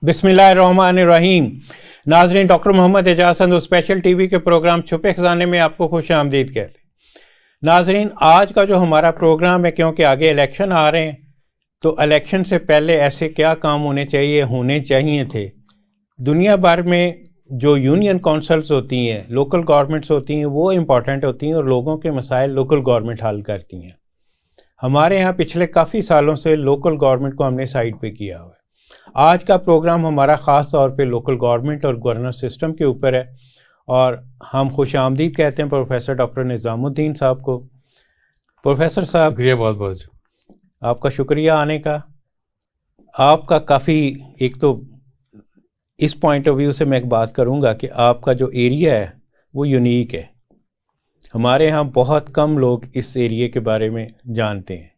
बिस्मिल्लाहिर्रहमानिर्रहीम। नाज़रीन, doctor Mohammad Ijaz Sandhu special TV के प्रोग्राम छुपे खजाने में आपको खुश आमदीद कहते हैं। नाज़रीन, आज का जो हमारा प्रोग्राम है, क्योंकि आगे इलेक्शन आ रहे हैं, तो इलेक्शन से पहले ऐसे क्या काम होने चाहिए थे। दुनिया भर में जो यूनियन काउंसिल्स होती हैं, लोकल गवर्नमेंट्स होती हैं, वो इम्पॉर्टेंट होती हैं और लोगों के मसाइल लोकल गवर्नमेंट हल करती हैं। हमारे यहाँ पिछले काफ़ी सालों से लोकल गवर्नमेंट को हमने साइड पे किया हुआ है। आज का प्रोग्राम हमारा ख़ास तौर पे लोकल गवर्नमेंट और गवर्नेंस सिस्टम के ऊपर है और हम खुश आमदीद कहते हैं प्रोफेसर डॉक्टर निज़ामुद्दीन साहब को। प्रोफेसर साहब, शुक्रिया, बहुत बहुत आपका शुक्रिया आने का। आपका काफ़ी, एक तो इस पॉइंट ऑफ व्यू से मैं एक बात करूँगा कि आपका जो एरिया है वो यूनिक है। हमारे यहाँ बहुत कम लोग इस एरिया के बारे में जानते हैं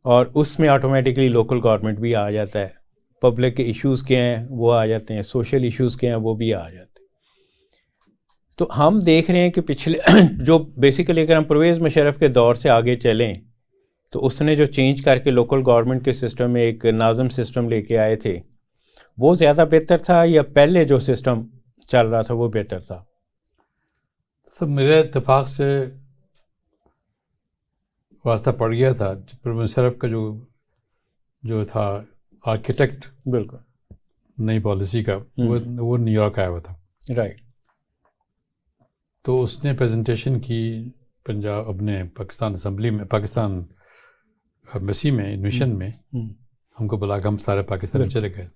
और उसमें ऑटोमेटिकली लोकल गवर्नमेंट भी आ जाता है। पब्लिक के इश्यूज़ क्या हैं वो आ जाते हैं, सोशल इश्यूज़ क्या हैं वो भी आ जाते हैं। तो हम देख रहे हैं कि पिछले जो बेसिकली अगर हम परवेज़ मुशर्रफ के दौर से आगे चलें तो उसने जो चेंज करके लोकल गवर्नमेंट के सिस्टम में एक नाज़म सिस्टम लेके आए थे, वो ज़्यादा बेहतर था या पहले जो सिस्टम चल रहा था वो बेहतर था? तो मेरे इत्तेफाक से वास्ता पड़ गया था परवेज़ मुशर्रफ का जो था आर्किटेक्ट बिल्कुल नई पॉलिसी का, वो न्यूयॉर्क आया हुआ था। राइट। तो उसने प्रेजेंटेशन की पंजाब अपने पाकिस्तान असम्बली में, पाकिस्तान एम्बेसी में, एडमिशन में हमको बुला के हम सारे पाकिस्तान में चले गए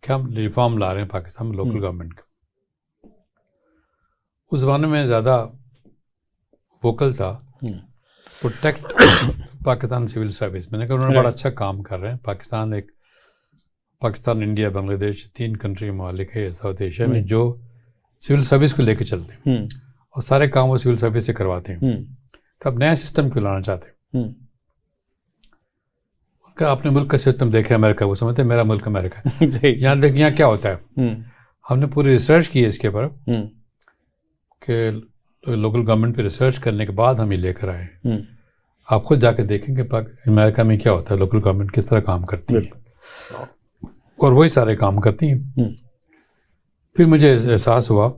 कि हम रिफॉर्म ला रहे हैं पाकिस्तान में लोकल गवर्नमेंट का। उस ज़माने में ज़्यादा वोकल था प्रोटेक्ट पाकिस्तान सिविल सर्विस। मैंने कहा उन्होंने बड़ा अच्छा काम कर रहे हैं। पाकिस्तान, इंडिया, बांग्लादेश 3 कंट्री ममालिक है साउथ एशिया में जो सिविल सर्विस को लेकर चलते हैं और सारे काम वो सिविल सर्विस से करवाते हैं। तो अब नया सिस्टम क्यों लाना चाहते हैं? उनका अपने मुल्क का सिस्टम देखे अमेरिका, वो समझते हैं मेरा मुल्क अमेरिका है। यहाँ देख, यहाँ क्या होता है। हमने पूरी रिसर्च की है इसके ऊपर कि लोकल गवर्नमेंट पे रिसर्च करने के बाद हम ये लेकर आए। आप खुद जाके देखेंगे अमेरिका में क्या होता है, लोकल गवर्नमेंट किस तरह काम करती है और वही सारे काम करती हैं। फिर मुझे एहसास हुआ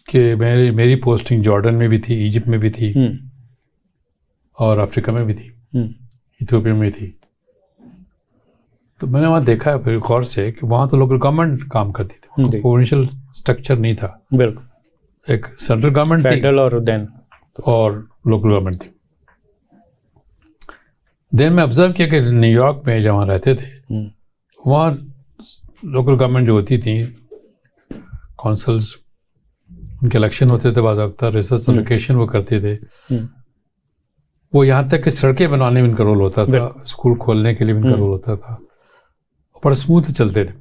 कि मेरी पोस्टिंग जॉर्डन में भी थी, इजिप्ट में भी थी और अफ्रीका में भी थी, इथियोपिया में थी। तो मैंने वहाँ देखा फिर गौर से कि वहाँ तो लोकल गवर्नमेंट काम करती थी, प्रोविंशियल स्ट्रक्चर नहीं था। बिल्कुल, एक सेंट्रल गवर्नमेंट फेडरल और लोकल गवर्नमेंट थी। देन मैं ऑब्जर्व किया कि न्यूयॉर्क में जहाँ रहते थे वहाँ लोकल गवर्नमेंट जो होती थी, काउंसिल्स, उनके इलेक्शन होते थे, बाज़ाब्ता रिसोर्स एलोकेशन वो करते थे। वो यहाँ तक कि सड़कें बनाने में इनका रोल होता था, स्कूल खोलने के लिए भी इनका रोल होता था, बड़ा स्मूथ चलते थे।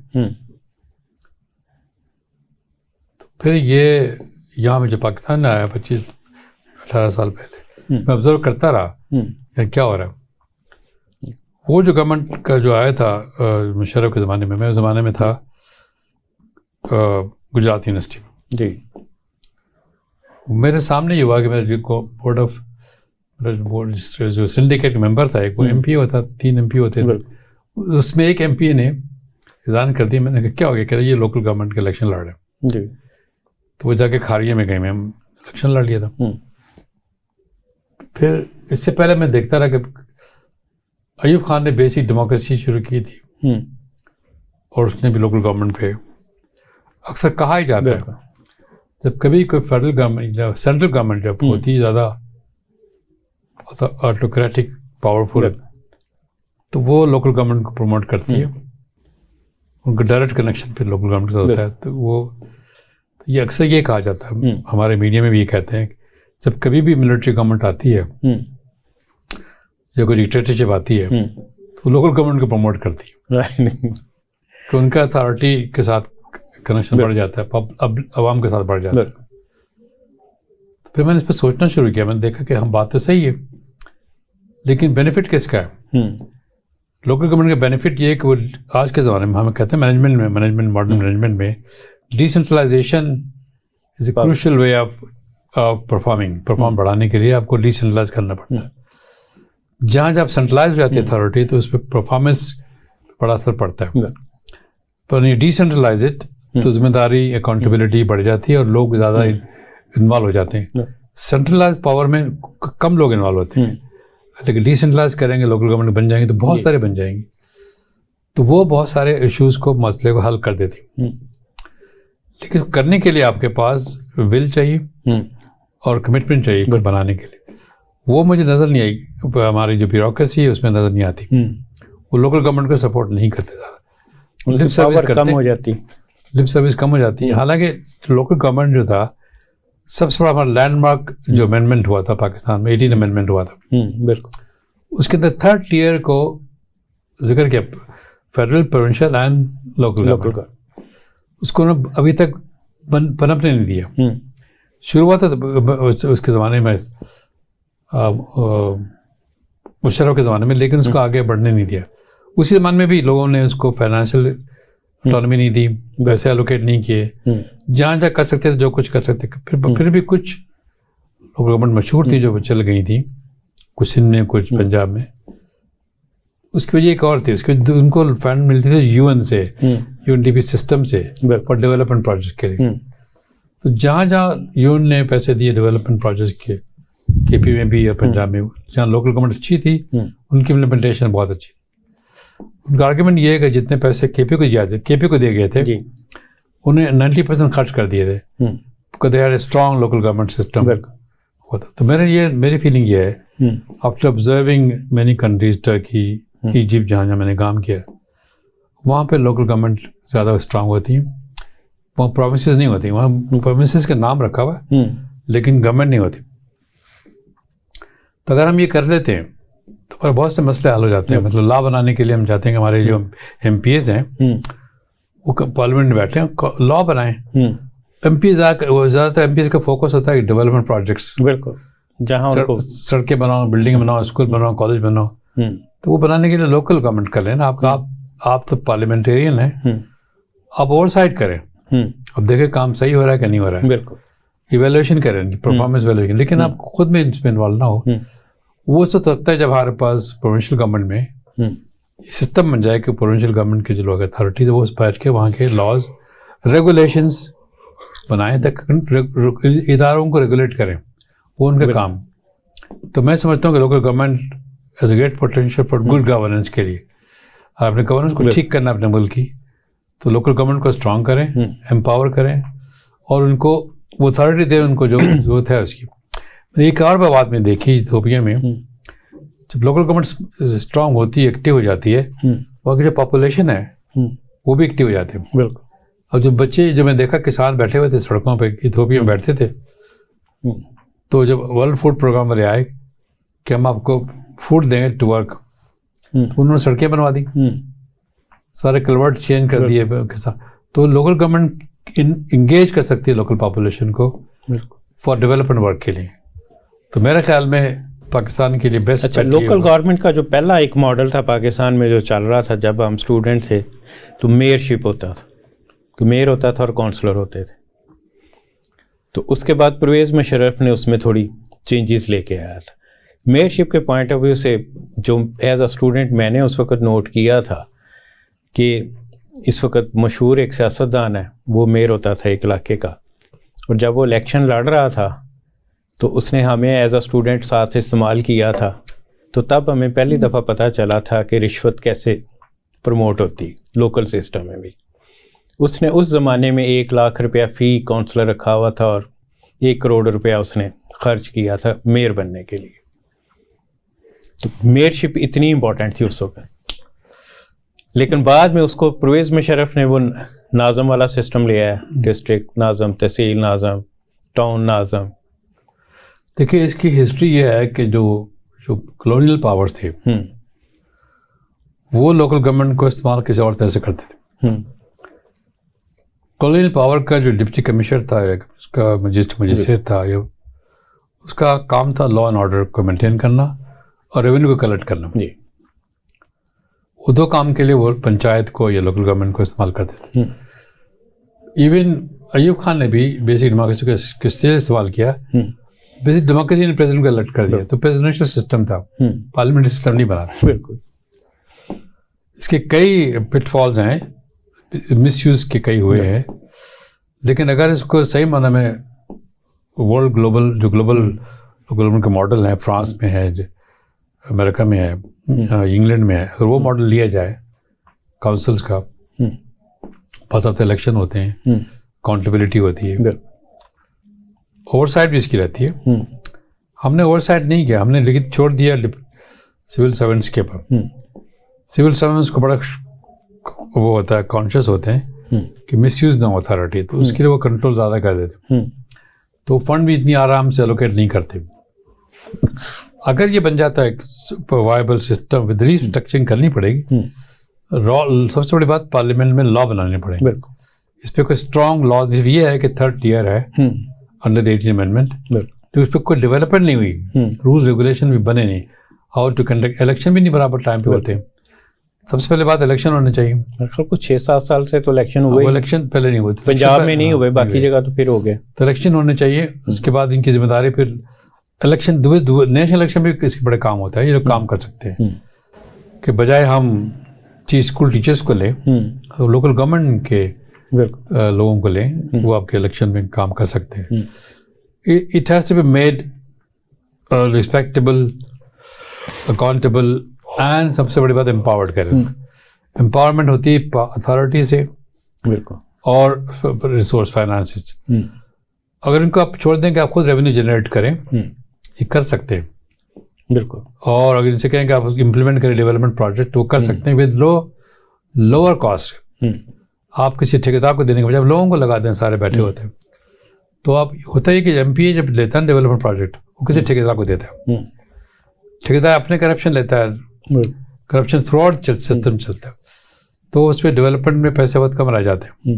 तो फिर ये यहाँ में जब पाकिस्तान में आया 25-18 साल पहले, मैं ऑब्जर्व करता रहा क्या हो रहा है। वो जो गवर्नमेंट का जो आया था मुशर्रफ के ज़माने में, मैं उस ज़माने में था गुजरात यूनिवर्सिटी में जी। मेरे सामने ये हुआ कि मेरे बोर्ड जो सिंडिकेट मेंबर था, एक वो MP होता, 3 MP होते थे, उसमें एक MP ने रिजाइन कर दिया। मैंने कहा क्या हो गया? कह रहे ये लोकल गवर्नमेंट के इलेक्शन लड़ रहे हैं जी। तो वो जाके खारिया में गए, मैं इलेक्शन लड़ लिया था। फिर इससे पहले मैं देखता रहा कि अयूब खान ने बेसिक डेमोक्रेसी शुरू की थी और उसने भी लोकल गवर्नमेंट पे अक्सर कहा ही जाता है जब कभी कोई फेडरल गवर्नमेंट या सेंट्रल गवर्नमेंट जब होती है ज़्यादा ऑटोक्रेटिक पावरफुल, तो वो लोकल गवर्नमेंट को प्रमोट करती है, उनका डायरेक्ट कनेक्शन फिर लोकल गवर्नमेंट से होता है। तो ये अक्सर ये कहा जाता है, हमारे मीडिया में भी ये कहते हैं, जब कभी भी मिलिट्री गवर्नमेंट आती है या कोई डिक्टेटरशिप आती है तो लोकल गवर्नमेंट को प्रमोट करती है कि उनका अथॉरिटी के साथ कनेक्शन बढ़ जाता है, अब आवाम के साथ बढ़ जाता है। तो फिर मैंने इस पर सोचना शुरू किया। मैंने देखा कि हम बात तो सही है, लेकिन बेनिफिट किसका है? लोकल गवर्नमेंट का बेनिफिट ये है कि वो आज के ज़माने में हमें कहते हैं मैनेजमेंट मॉडर्न मैनेजमेंट में decentralization is a crucial way of perform बढ़ाने के लिए आपको डिसेंट्रलाइज करना पड़ता है। जहाँ जब सेंट्रलाइज हो जाती है अथॉरिटी तो उस पर परफॉर्मेंस बड़ा असर पड़ता है। पर ये डिसेंट्रलाइज इट तो जिम्मेदारी अकाउंटेबिलिटी बढ़ जाती है और लोग ज़्यादा इन्वॉल्व हो जाते हैं। सेंट्रलाइज पावर में कम लोग इन्वॉल्व होते हैं, लेकिन डिसेंट्रलाइज करेंगे, लोकल गवर्नमेंट बन जाएंगे तो बहुत सारे बन जाएंगे, तो वो बहुत सारे इश्यूज़ को, मसले को हल कर देती। लेकिन करने के लिए आपके पास विल चाहिए और कमिटमेंट चाहिए कुछ बनाने के लिए। वो मुझे नज़र नहीं आई, हमारी जो ब्यूरोक्रेसी है उसमें नज़र नहीं आती। वो लोकल गवर्नमेंट को सपोर्ट नहीं करते ज़्यादा, लिप सर्विस कम हो जाती, लिप सर्विस कम हो जाती है। हालांकि लोकल गवर्नमेंट जो था, सबसे बड़ा हमारा लैंडमार्क जो अमेंडमेंट हुआ था पाकिस्तान में, 18 अमेंडमेंट हुआ था, बिल्कुल, उसके अंदर 3rd टियर को जिक्र किया, federal, provincial and local government. उसको अभी तक पनपने नहीं दिया। शुरू हुआ था उसके ज़माने में, मुशर्रफ के ज़माने में, लेकिन उसको आगे बढ़ने नहीं दिया। उसी ज़माने में भी लोगों ने उसको फाइनेंशियल इकोनॉमी नहीं दी, वैसे एलोकेट नहीं किए, जहाँ जहाँ कर सकते थे, जो कुछ कर सकते। फिर भी कुछ लोकल गवर्नमेंट मशहूर थी जो चल गई थी, कुछ सिंध में, कुछ पंजाब में। उसकी वजह एक और थी, उसके उनको फंड मिलते थे यूएन से, यूएनडीपी सिस्टम से, फॉर डेवलपमेंट प्रोजेक्ट के लिए। तो जहाँ जहाँ यूएन ने पैसे दिए डेवलपमेंट प्रोजेक्ट के, केपी में भी और पंजाब में, जहाँ लोकल गवर्नमेंट अच्छी थी, उनकी इम्प्लीमेंटेशन बहुत अच्छी थी। उनका आर्ग्यूमेंट ये है कि जितने पैसे केपी को दिए गए थे, उन्हें 90% खर्च कर दिए थे, because they had a strong local government system होता। तो मेरी फीलिंग ये है, after observing many countries, Turkey, Egypt, जहाँ जहाँ मैंने काम किया, वहाँ पे लोकल गवर्नमेंट ज़्यादा स्ट्रांग होती हैं। वहाँ प्रोविंसेस नहीं होती, वहाँ प्रोविंसेस का नाम रखा हुआ है, लेकिन गवर्नमेंट नहीं होती। तो अगर हम ये कर लेते हैं तो हमारे बहुत से मसले हल हो जाते हैं। मतलब लॉ बनाने के लिए हम चाहते हैं कि हमारे जो MPs हैं वो पार्लियामेंट में बैठे हैं, लॉ बनाएं। MPs ज़्यादातर MPs का फोकस होता है डेवलपमेंट प्रोजेक्ट्स, बिल्कुल, जहाँ उनको सड़कें बनाओ, बिल्डिंग बनाओ, स्कूल बनाओ, कॉलेज बनाओ। तो वो बनाने के लिए लोकल गवर्नमेंट कर लेना। आप तो पार्लियामेंटेरियन हैं, आप ओवरसाइट करें, अब देखें काम सही हो रहा है कि नहीं हो रहा है, बिल्कुल इवेल्युएशन करें, परफॉर्मेंस इवेल्युएशन। लेकिन आप खुद में इसमें इन्वॉल्व ना हो। वो तो लगता है जब हमारे पास प्रोविंशियल गवर्नमेंट में सिस्टम बन जाए कि प्रोविंशियल गवर्नमेंट के जो लोग अथॉरिटीज है वो बैठ के वहाँ के लॉज, रेगुलेशंस बनाएं, तक इदारों को रेगुलेट करें, वो उनका काम। तो मैं समझता हूँ कि local government as a great potential for good governance के लिए, और अपने गवर्नेंस को ठीक करना अपने मुल्क की, तो लोकल गवर्नमेंट को स्ट्रॉन्ग करें, एम्पावर करें और उनको वो अथॉरिटी दें उनको जो जरूरत है उसकी। एक और बात में देखी इथियोपिया में, जब लोकल गवर्नमेंट स्ट्रांग होती है, एक्टिव हो जाती है, वहाँ की जो पॉपुलेशन है वो भी एक्टिव हो जाते हैं। बिल्कुल। और जो बच्चे, जो मैं देखा किसान बैठे हुए थे सड़कों पे, इथियोपिया में बैठते थे, तो जब वर्ल्ड फूड प्रोग्राम वाले आए कि हम आपको फूड देंगे टू वर्क, उन्होंने सड़कें बनवा दी, सारे कलवर्ट चेंज कर दिए किसान। तो लोकल गवर्नमेंट इंगेज कर सकती है लोकल पॉपुलेशन को फॉर डेवलपमेंट वर्क के लिए। तो मेरे ख्याल में पाकिस्तान के लिए बेस्ट। अच्छा, लोकल गवर्नमेंट का जो पहला एक मॉडल था पाकिस्तान में जो चल रहा था जब हम स्टूडेंट थे, तो मेयरशिप होता था, तो मेयर होता था और काउंसलर होते थे। तो उसके बाद परवेज़ मुशर्रफ ने उसमें थोड़ी चेंजेस लेके आया था। मेयरशिप के पॉइंट ऑफ व्यू से जो एज अ स्टूडेंट मैंने उस वक्त नोट किया था कि इस वक्त मशहूर एक सियासतदान है, वो मेयर होता था एक इलाके का, और जब वो इलेक्शन लड़ रहा था तो उसने हमें एज अ स्टूडेंट साथ इस्तेमाल किया था। तो तब हमें पहली दफ़ा पता चला था कि रिश्वत कैसे प्रमोट होती लोकल सिस्टम में भी। उसने उस ज़माने में 1 लाख रुपया फ़ी काउंसलर रखा हुआ था और 1 करोड़ रुपया उसने खर्च किया था मेयर बनने के लिए। तो मेयरशिप इतनी इम्पोर्टेंट थी उस वक्त। लेकिन बाद में उसको परवेज़ मुशर्रफ ने वो नाज़म वाला सिस्टम ले आया, डिस्ट्रिक्ट नाज़म, तहसील नाज़म, टाउन नाज़म। देखिए, इसकी हिस्ट्री ये है कि जो कॉलोनियल पावर्स थे वो लोकल गवर्नमेंट को इस्तेमाल किसी और तरह से करते थे। कॉलोनियल पावर का जो डिप्टी कमिश्नर था, उसका मजिस्ट्रेट था, ये उसका काम था लॉ एंड ऑर्डर को मेंटेन करना और रेवेन्यू को कलेक्ट करना। जी, वो 2 काम के लिए वो पंचायत को या लोकल गवर्नमेंट को इस्तेमाल करते थे। इवन अयूब खान ने भी बेसिक डेमोक्रेसी को किससे इस्तेमाल किया। बेसिक डेमोक्रेसी ने प्रेसिडेंट को इलेक्ट कर दिया, तो प्रेसिडेंशियल सिस्टम था, पार्लियामेंट्री सिस्टम नहीं बना। बिल्कुल। इसके कई पिटफॉल्स हैं मिसयूज के कई हुए हैं, लेकिन अगर इसको सही माना में वर्ल्ड ग्लोबल के मॉडल है, फ्रांस में है, अमेरिका में है, इंग्लैंड में है, अगर वो मॉडल लिया जाए काउंसिल्स का, पता तो इलेक्शन होते हैं, अकाउंटेबिलिटी होती है, ओवरसाइट भी इसकी रहती है। हमने ओवरसाइट नहीं किया, हमने लेकिन छोड़ दिया सिविल सर्वेंट्स के पर। सिविल सर्वेंट्स को बड़ा वो होता है, कॉन्शियस होते हैं कि मिसयूज ना हो अथॉरिटी, तो उसके लिए वो कंट्रोल ज़्यादा कर देते, तो फंड भी इतनी आराम से एलोकेट नहीं करते। अगर ये बन जाता है वायबल सिस्टम, विद रीस्ट्रक्चरिंग करनी पड़ेगी। सबसे बड़ी बात पार्लियामेंट में लॉ बनाने पड़ेंगे। इस पर कोई स्ट्रॉन्ग लॉ, ये है कि 3rd ईयर है अंडर द 18th अमेंडमेंट, तो उस पर कोई डेवलपमेंट नहीं हुई, रूल रेगुलेशन भी बने नहीं, हाउ टू कंडक्ट इलेक्शन भी नहीं बराबर टाइम पे होते। सबसे पहले बात इलेक्शन होने चाहिए। कुछ 6-7 साल से तो इलेक्शन हुए, इलेक्शन पहले नहीं हुए, पंजाब में नहीं हुए, बाकी जगह तो फिर हो गए। तो इलेक्शन होने चाहिए, उसके बाद इनकी जिम्मेदारी, फिर इलेक्शन नेशनल इलेक्शन भी इसके बड़े काम होता है। ये लोग काम कर सकते हैं कि बजाय हम स्कूल टीचर्स को लें, तो लोकल गवर्नमेंट के लोगों को लें, वो आपके इलेक्शन में काम कर सकते हैं। It has to be made respectable, accountable and सबसे बड़ी बात एम्पावर्ड करें। एम्पावरमेंट होती है अथॉरिटी से और रिसोर्स फाइनेंस से। अगर इनको आप छोड़ दें कि आप खुद रेवेन्यू जनरेट करें, ये कर सकते हैं बिल्कुल। और अगर इनसे कहें कि आप इम्प्लीमेंट करें डेवलपमेंट प्रोजेक्ट, वो कर सकते हैं विद लोअर कॉस्ट। आप किसी ठेकेदार को देने के बजाय लोगों को लगा दें, सारे बैठे होते हैं। तो आप होता है कि एमपीए जब लेता है डेवलपमेंट प्रोजेक्ट, वो किसी ठेकेदार को देता है, ठेकेदार अपने करप्शन लेता है, करप्शन थ्रू आउट सिस्टम चलता है, तो उस पर डेवलपमेंट में पैसे बहुत कम रह जाते हैं।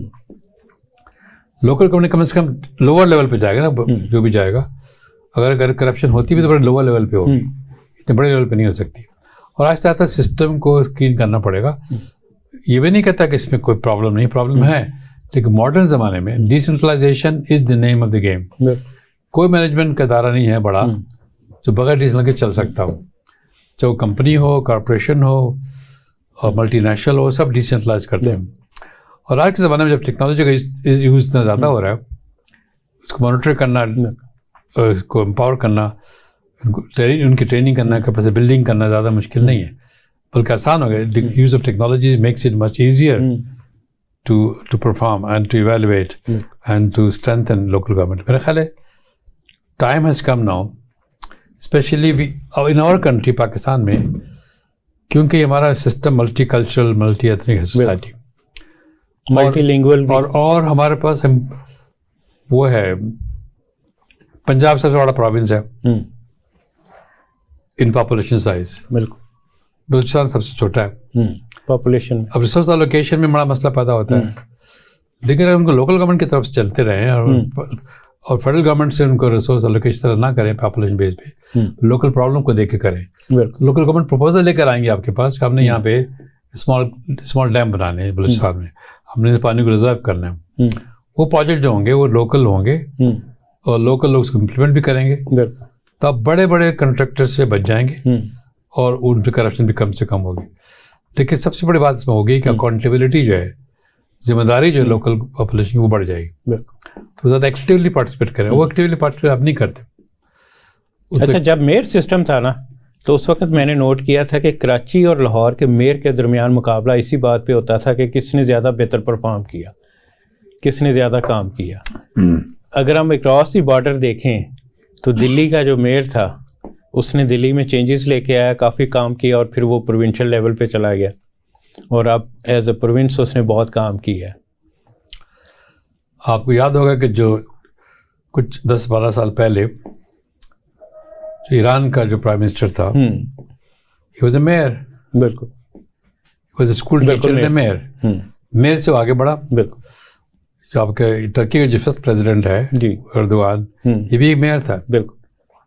लोकल गवर्नमेंट कम से कम लोअर लेवल पे जाएगा ना, जो भी जाएगा। अगर करप्शन होती भी तो बड़े लोअर लेवल पे होगी, इतने बड़े लेवल पे नहीं हो सकती। और आहिस्ता आहिस्ता सिस्टम को स्क्रीन करना पड़ेगा। ये भी नहीं कहता कि इसमें कोई प्रॉब्लम नहीं, प्रॉब्लम है, लेकिन मॉडर्न ज़माने में decentralization is the name of the game. कोई मैनेजमेंट का दायरा नहीं है बड़ा जो बगैर डिसेंट्रल के चल सकता हो, चाहे वो कंपनी हो, कॉरपोरेशन हो और मल्टीनेशनल हो, सब डिसेंट्रलाइज करते हैं। और आज के ज़माने में जब टेक्नोलॉजी का यूज़ इतना ज़्यादा हो रहा है, उसको मॉनिटर करना, उसको एम्पावर करना, उनकी ट्रेनिंग करना, कैपेसिटी बिल्डिंग करना ज़्यादा मुश्किल नहीं है, बल्कि आसान हो गया। Use of technology makes it much easier to perform and to evaluate and to strengthen local government. मेरा ख्याल है time has come now, especially in our country Pakistan में, क्योंकि हमारा system multi cultural, multi ethnic है, सोसाइटी मल्टीलिंगुअल, और हमारे पास वो है, पंजाब सबसे बड़ा प्रोविंस है इन पॉपुलेशन साइज, बिल्कुल, बलूचिस्तान सबसे छोटा है पॉपुलेशन। अब रिसोर्स एलोकेशन में बड़ा मसला पैदा होता है, लेकिन अगर उनको लोकल गवर्नमेंट की तरफ से चलते रहें और फेडरल गवर्नमेंट से उनको रिसोर्स एलोकेशन तरह ना करें पॉपुलेशन बेस पे, लोकल प्रॉब्लम को देख के करें। लोकल गवर्नमेंट प्रपोजल लेकर आएंगे आपके पास कि हमने यहाँ पे स्मॉल डैम बनाने हैं बलूचिस्तान में, हमने पानी को रिजर्व करना है। वो प्रोजेक्ट जो होंगे वो लोकल होंगे और लोकल लोग उसको इम्प्लीमेंट भी करेंगे, तब बड़े बड़े कंट्रैक्टर से बच जाएंगे और उन पर करप्शन भी कम से कम होगी। लेकिन सबसे बड़ी बात इसमें होगी कि अकाउंटेबिलिटी जो है, जिम्मेदारी जो है लोकल पॉपुलेशन की, वो बढ़ जाएगी। तो ज़्यादा एक्टिवली पार्टिसिपेट करें, वो एक्टिवली पार्टिसिपेट अब नहीं करते। अच्छा, जब मेयर सिस्टम था ना, तो उस वक्त मैंने नोट किया था कि कराची और लाहौर के मेयर के दरमियान मुकाबला इसी बात पे होता था कि किसने ज़्यादा बेहतर परफॉर्म किया, किसने ज़्यादा काम किया। अगर हम अक्रॉस दी बॉर्डर देखें तो दिल्ली का जो मेयर था उसने दिल्ली में चेंजेस लेके आया, काफ़ी काम किया और फिर वो प्रोविंशियल लेवल पे चला गया और अब एज अ प्रोविंस उसने बहुत काम किया है। आपको याद होगा कि जो कुछ 10-12 साल पहले जो ईरान का जो प्राइम मिनिस्टर था, ही वाज अ मेयर, बिल्कुल, he was a school teacher and mayor, mayor से आगे बढ़ा। बिल्कुल, जो आपके टर्की का जो फर्स्ट प्रेसिडेंट है जी, एर्दोगान, ये भी एक मेयर था। बिल्कुल,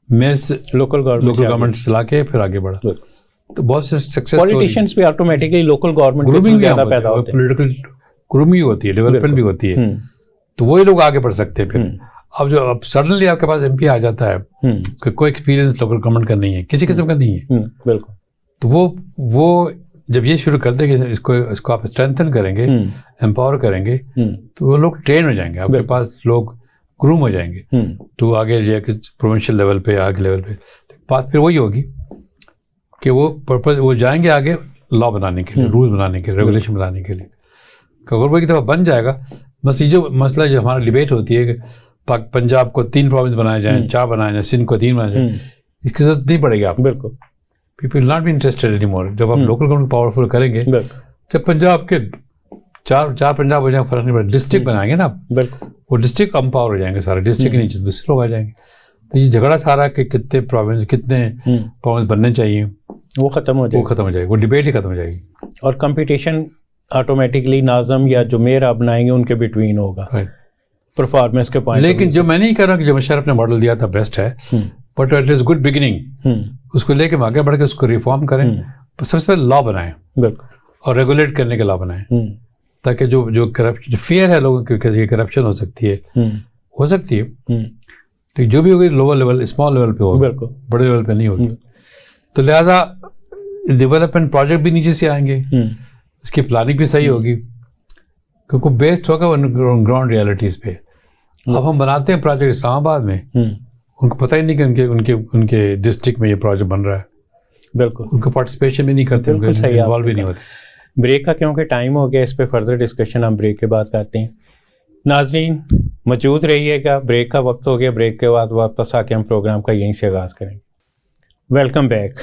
मेयर से लोकल गवर्नमेंट चला के फिर आगे बढ़ा। तो बहुत से सक्सेस पॉलिटिशियंस भी ऑटोमेटिकली लोकल गवर्नमेंट के ज़्यादा पैदा होते हैं, पॉलिटिकल ग्रूमिंग होती है, डेवलपमेंट भी होती है, तो वही लोग आगे बढ़ सकते हैं। फिर अब जो सडनली आपके पास एमपी आ जाता है, कोई एक्सपीरियंस लोकल गवर्नमेंट का नहीं है, किसी किस्म का नहीं है, बिल्कुल, तो वो जब ये शुरू कर देंगे, इसको आप स्ट्रेंथन करेंगे, एम्पावर करेंगे, तो वो लोग ट्रेन हो जाएंगे, आपके पास लोग ग्रूम हो जाएंगे, तो आगे जाके प्रोविंशियल लेवल पे, आगे लेवल पे बात फिर वही होगी कि वो जाएंगे आगे लॉ बनाने के लिए, रूल बनाने के लिए, रेगुलेशन बनाने के लिए। अगर वो एक दफ़ा बन जाएगा, बस ये जो मसला जो हमारा डिबेट होती है कि पंजाब को 3 प्रोविंस बनाए जाएं, 4 बनाए जाएं, सिंध को 3 बनाए जाएं, इसकी जरूरत नहीं पड़ेगी आपको। बिल्कुल, people not be interested any more. जब आप लोकल गवर्नमेंट पावरफुल करेंगे, जब पंजाब के 4 पंजाब हो जाएंगे, फर्क नहीं पड़ेगा। डिस्ट्रिक्ट बनाएंगे ना आप, वो डिस्ट्रिक्ट एम्पावर हो जाएंगे, सारे डिस्ट्रिक्ट के नीचे दूसरे लोग आ जाएंगे। तो ये झगड़ा सारा कि कितने प्रोविंस बनने चाहिए, वो खत्म हो जाएगा, वो डिबेट ही खत्म हो जाएगी। और कंपटीशन ऑटोमेटिकली नाज़म या जो मेयर आप बनाएंगे उनके बिटवीन होगा परफॉर्मेंस के पॉइंट। लेकिन जो मैं नहीं कह रहा कि जो मुशर्रफ ने मॉडल दिया था बेस्ट है, but it is good beginning. उसको लेके आगे बढ़ के उसको रिफॉर्म करें, सबसे पहले लॉ बनाएं और रेगुलेट करने के लॉ बनाएं, ताकि जो करप्शन, जो फियर है लोगों की करप्शन हो सकती है, तो जो भी होगी लोअर लेवल, स्मॉल लेवल पे होगी, बड़े लेवल पे नहीं होगी। तो लिहाजा डेवलपमेंट प्रोजेक्ट भी नीचे से आएंगे, इसकी प्लानिंग भी सही होगी, क्योंकि बेस्ड होगा ग्राउंड रियलिटीज़ पे। अब हम बनाते हैं प्रोजेक्ट इस्लामाबाद में, उनको पता ही नहीं कि उनके डिस्ट्रिक्ट में ये प्रोजेक्ट बन रहा है। बिल्कुल, उनको पार्टिसिपेशन भी नहीं करते, इन्वॉल्व भी नहीं होते। ब्रेक का क्योंकि टाइम हो गया, इस पर फर्दर डिस्कशन हम ब्रेक के बाद करते हैं। नाज़रीन मौजूद रहिएगा, ब्रेक का वक्त हो गया, ब्रेक के बाद वापस आके हम प्रोग्राम का यहीं से आगाज़ करेंगे। वेलकम बैक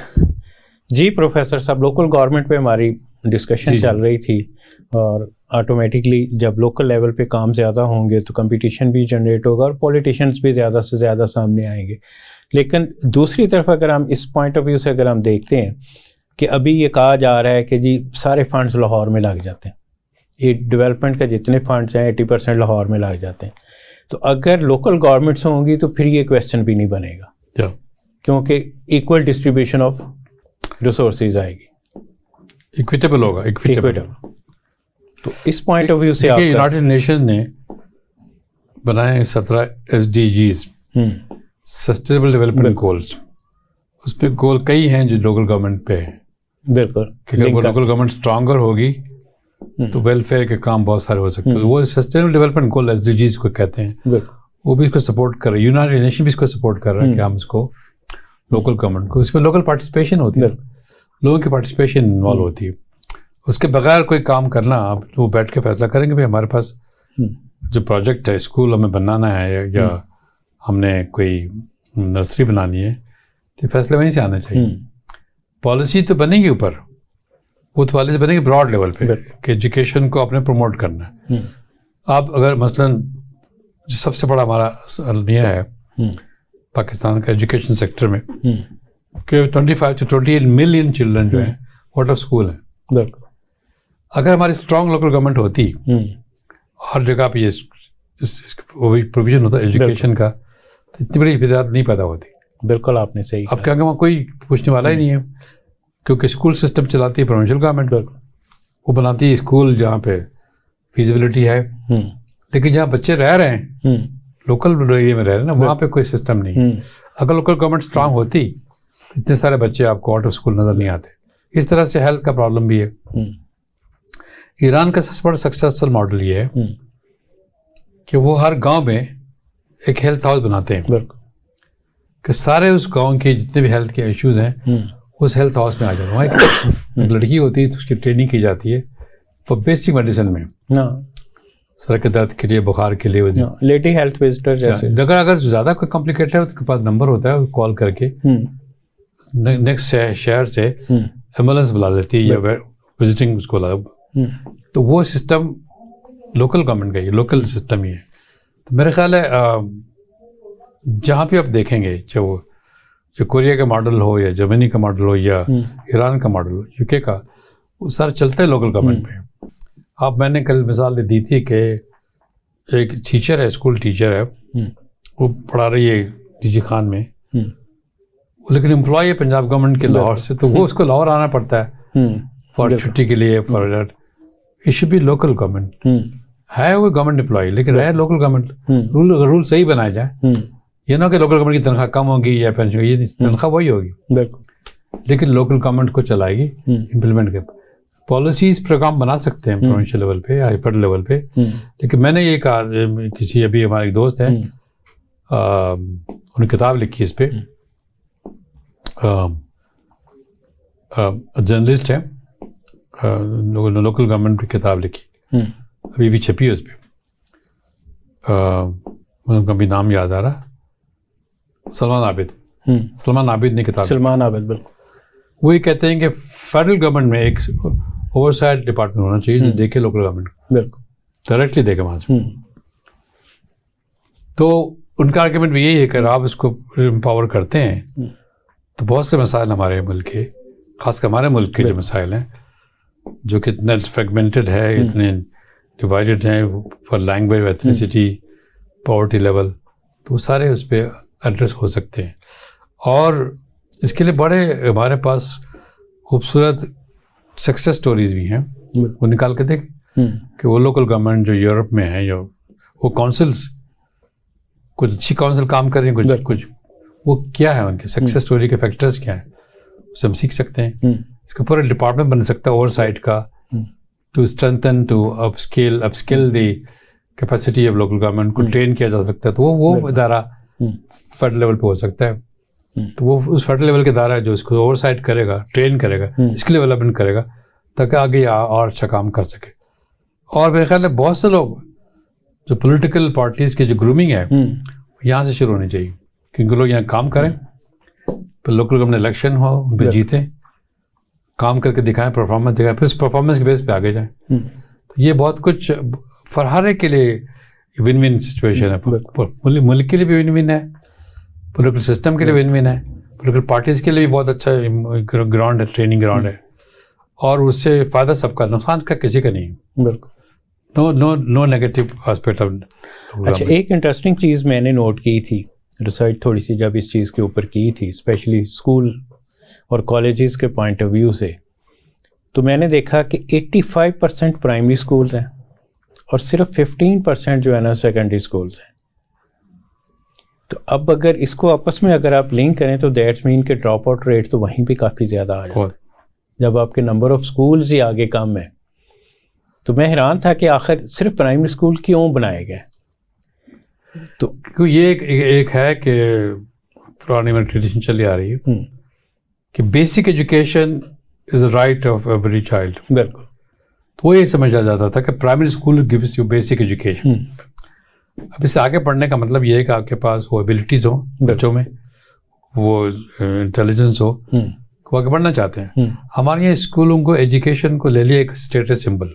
जी प्रोफेसर साहब। लोकल गवर्नमेंट पे हमारी डिस्कशन चल रही थी, और ऑटोमेटिकली जब लोकल लेवल पे काम ज़्यादा होंगे तो कंपटीशन भी जनरेट होगा और पॉलिटिशियंस भी ज़्यादा से ज़्यादा सामने आएंगे। लेकिन दूसरी तरफ अगर हम इस पॉइंट ऑफ व्यू से अगर हम देखते हैं कि अभी ये कहा जा रहा है कि जी सारे फंड्स लाहौर में लग जाते हैं, ये डेवलपमेंट का जितने फंड्स हैं 80% लाहौर में लग जाते हैं। तो अगर लोकल गवर्नमेंट्स होंगी तो फिर ये क्वेश्चन भी नहीं बनेगा, क्योंकि इक्वल डिस्ट्रीब्यूशन ऑफ रिसोर्सेज आएगी, इक्विटेबल होगा, इक्विटेबल। तो इस पॉइंट ऑफ व्यू से यूनाइटेड नेशन ने बनाए 17 SDGs, सस्टेनेबल डेवलपमेंट गोल्स। उसमें गोल कई हैं जो लोकल गवर्नमेंट पे है। बिल्कुल, अगर वो लोकल गवर्नमेंट स्ट्रांगर होगी तो वेलफेयर के काम बहुत सारे हो सकते हैं। वो सस्टेनेबल डेवलपमेंट गोल SDGs को कहते हैं, वो भी इसको सपोर्ट कर रहा है, यूनाइटेड नेशन भी इसको सपोर्ट कर रहा है कि हम इसको लोकल गवर्नमेंट को, इसमें लोकल पार्टिसिपेशन होती है, लोगों की पार्टिसिपेशन इन्वॉल्व होती है। उसके बगैर कोई काम करना, आप वो बैठ के फैसला करेंगे भाई हमारे पास जो प्रोजेक्ट है, स्कूल हमें बनाना है या हमने कोई नर्सरी बनानी है, तो फैसले वहीं से आने चाहिए। पॉलिसी तो बनेगी ऊपर, वो तो पॉलिसी बनेगी ब्रॉड लेवल पे कि एजुकेशन को आपने प्रमोट करना है। आप अगर मसलन जो सबसे बड़ा हमारा अलमिया है पाकिस्तान का एजुकेशन सेक्टर में कि 25 to 28 मिलियन चिल्ड्रन जो हैं आउट ऑफ स्कूल हैं। अगर हमारी स्ट्रॉन्ग लोकल गवर्नमेंट होती, हर जगह पे ये प्रोविजन होता एजुकेशन का, तो इतनी बड़ी विदात नहीं पैदा होती। बिल्कुल, आपने सही। अब क्या वहाँ कोई पूछने वाला ही नहीं है, क्योंकि स्कूल सिस्टम चलाती है प्रोविंशियल गवर्नमेंट, वो बनाती है स्कूल जहाँ पे फिजिबिलिटी है, लेकिन जहाँ बच्चे रह रहे हैं लोकल एरिया में रह रहे हैं ना, वहाँ पे कोई सिस्टम नहीं। अगर लोकल गवर्नमेंट स्ट्रांग होती तो इतने सारे बच्चे आपको आउट ऑफ स्कूल नज़र नहीं आते। इस तरह से हेल्थ का प्रॉब्लम भी है। ईरान का सबसे बड़ा सक्सेसफुल मॉडल ये है कि वो हर गांव में एक हेल्थ हाउस बनाते हैं कि सारे उस गांव के जितने भी हेल्थ के इश्यूज हैं उस हेल्थ हाउस में आ जाते हैं। वहाँ एक लड़की होती है तो उसकी ट्रेनिंग की जाती है फॉर बेसिक मेडिसिन में, सर के दर्द के लिए, बुखार के लिए, लेडी हेल्थ विजिटर जैसे। अगर ज़्यादा कोई कॉम्प्लिकेटेड है उसके पास नंबर होता है, कॉल करके नेक्स्ट शहर से एम्बुलेंस बुला लेती है या विजिटिंग उसको तो वो सिस्टम लोकल गवर्नमेंट का ही, लोकल सिस्टम ही है। तो मेरा ख्याल है जहाँ भी आप देखेंगे, जो कोरिया का मॉडल हो या जर्मनी का मॉडल हो या ईरान का मॉडल हो, यूके का, वो सारा चलता है लोकल गवर्नमेंट पे। आप मैंने कल मिसाल दी थी कि एक टीचर है, स्कूल टीचर है, वो पढ़ा रही है डीजी खान में, लेकिन एम्प्लॉय है पंजाब गवर्नमेंट के लाहौर से, तो वो उसको लाहौर आना पड़ता है फॉर छुट्टी के लिए, for that it should be local government है, वो गवर्नमेंट एम्प्लॉय लेकिन रहे लोकल गवर्नमेंट। रूल सही बनाया जाए, ये ना कि लोकल गवर्नमेंट की तनख्वाह कम होगी या पेंशन, ये तनख्वाह वही होगी, लेकिन लोकल गवर्नमेंट को चलाएगी इम्प्लीमेंट के। पॉलिसीज प्रोग्राम बना सकते हैं प्रोविंशियल लेवल पे या फेडरल लेवल पे, लेकिन मैंने ये कहा, किसी अभी हमारे एक दोस्त हैं, उन्होंने किताब लिखी इस पे, जर्नलिस्ट है, लोकल गवर्नमेंट की किताब लिखी, अभी भी छपी है उस पर, उनका भी नाम याद आ रहा, सलमान आबिद ने किताब, सलमान आबिद, बिल्कुल। वो ये कहते हैं कि फेडरल गवर्नमेंट में एक ओवरसाइट डिपार्टमेंट होना चाहिए जो देखे लोकल गवर्नमेंट, बिल्कुल डायरेक्टली देखे वहाँ से। तो उनका आर्ग्यूमेंट भी यही है कि आप इसको एम्पावर करते हैं तो बहुत से मसाइल हमारे मुल्क के, खासकर हमारे मुल्क के जो मसाइल हैं, जो कि इतने फ्रेगमेंटेड है, इतने डिवाइडेड हैं for language, ethnicity, poverty level, तो वो सारे उस पर एड्रेस हो सकते हैं। और इसके लिए बड़े हमारे पास खूबसूरत सक्सेस स्टोरीज भी हैं, वो निकाल के देख कि वो लोकल गवर्नमेंट जो यूरोप में है, जो वो काउंसिल्स, कुछ अच्छी काउंसिल काम कर रही है, कुछ वो क्या है उनके सक्सेस स्टोरी के फैक्टर्स क्या हैं, उससे हम सीख सकते हैं। इसका पूरा डिपार्टमेंट बन सकता है ओवरसाइट का, to strengthen, to upskill the capacity of local government, को ट्रेन किया जा सकता है। तो वो इदारा फेडरल लेवल पे हो सकता है, तो वो उस फेडरल लेवल के इदारा है जो इसको ओवरसाइट करेगा, ट्रेन करेगा, स्किल डेवलपमेंट करेगा, ताकि आगे और अच्छा काम कर सके। और मेरे ख्याल में बहुत से लोग जो पॉलिटिकल पार्टीज की जो ग्रूमिंग है यहाँ से शुरू होनी चाहिए, क्योंकि लोग यहाँ काम करें, फिर लोकल गवर्नमेंट इलेक्शन हो, उन पर जीतें, काम करके दिखाएं, परफॉर्मेंस दिखाएं, फिर उस परफॉर्मेंस के बेस पे आगे जाएं। तो ये बहुत कुछ फॉर हर एक के लिए विन विन सिचुएशन है। मुल्क के लिए भी विन विन है, पॉलिटिकल सिस्टम के लिए विन विन है, पॉलिटिकल पार्टीज के लिए भी बहुत अच्छा ग्राउंड है, ट्रेनिंग ग्राउंड है, और उससे फ़ायदा सबका, नुकसान का किसी का नहीं है। बिल्कुल, नो नेगेटिव एस्पेक्ट ऑफ। अच्छा, एक इंटरेस्टिंग चीज़ मैंने नोट की थी, रिसर्च थोड़ी सी जब इस चीज़ के ऊपर की थी, स्पेशली स्कूल और कॉलेजेस के पॉइंट ऑफ व्यू से, तो मैंने देखा कि 85% प्राइमरी स्कूल्स हैं और सिर्फ 15% जो है ना सेकेंडरी स्कूल्स हैं। तो अब अगर इसको आपस में अगर आप लिंक करें तो दैट्स मीन के ड्रॉप आउट रेट तो वहीं पे काफ़ी ज़्यादा आ जाता है, जब आपके नंबर ऑफ स्कूल्स ही आगे कम है। तो मैं हैरान था कि आखिर सिर्फ प्राइमरी स्कूल क्यों बनाए गए। तो ये एक है कि पुरानी में ट्रेडिशन चली आ रही है कि basic education is a right of every child. बिल्कुल, तो वो ये समझा जाता था कि primary school gives you basic education. अब इससे आगे पढ़ने का मतलब ये है कि आपके पास वो एबिलिटीज़ हो बच्चों में, वो इंटेलिजेंस हो, वो आगे बढ़ना चाहते हैं। हमारे यहाँ स्कूलों को एजुकेशन को ले लिया एक स्टेटस सिंबल,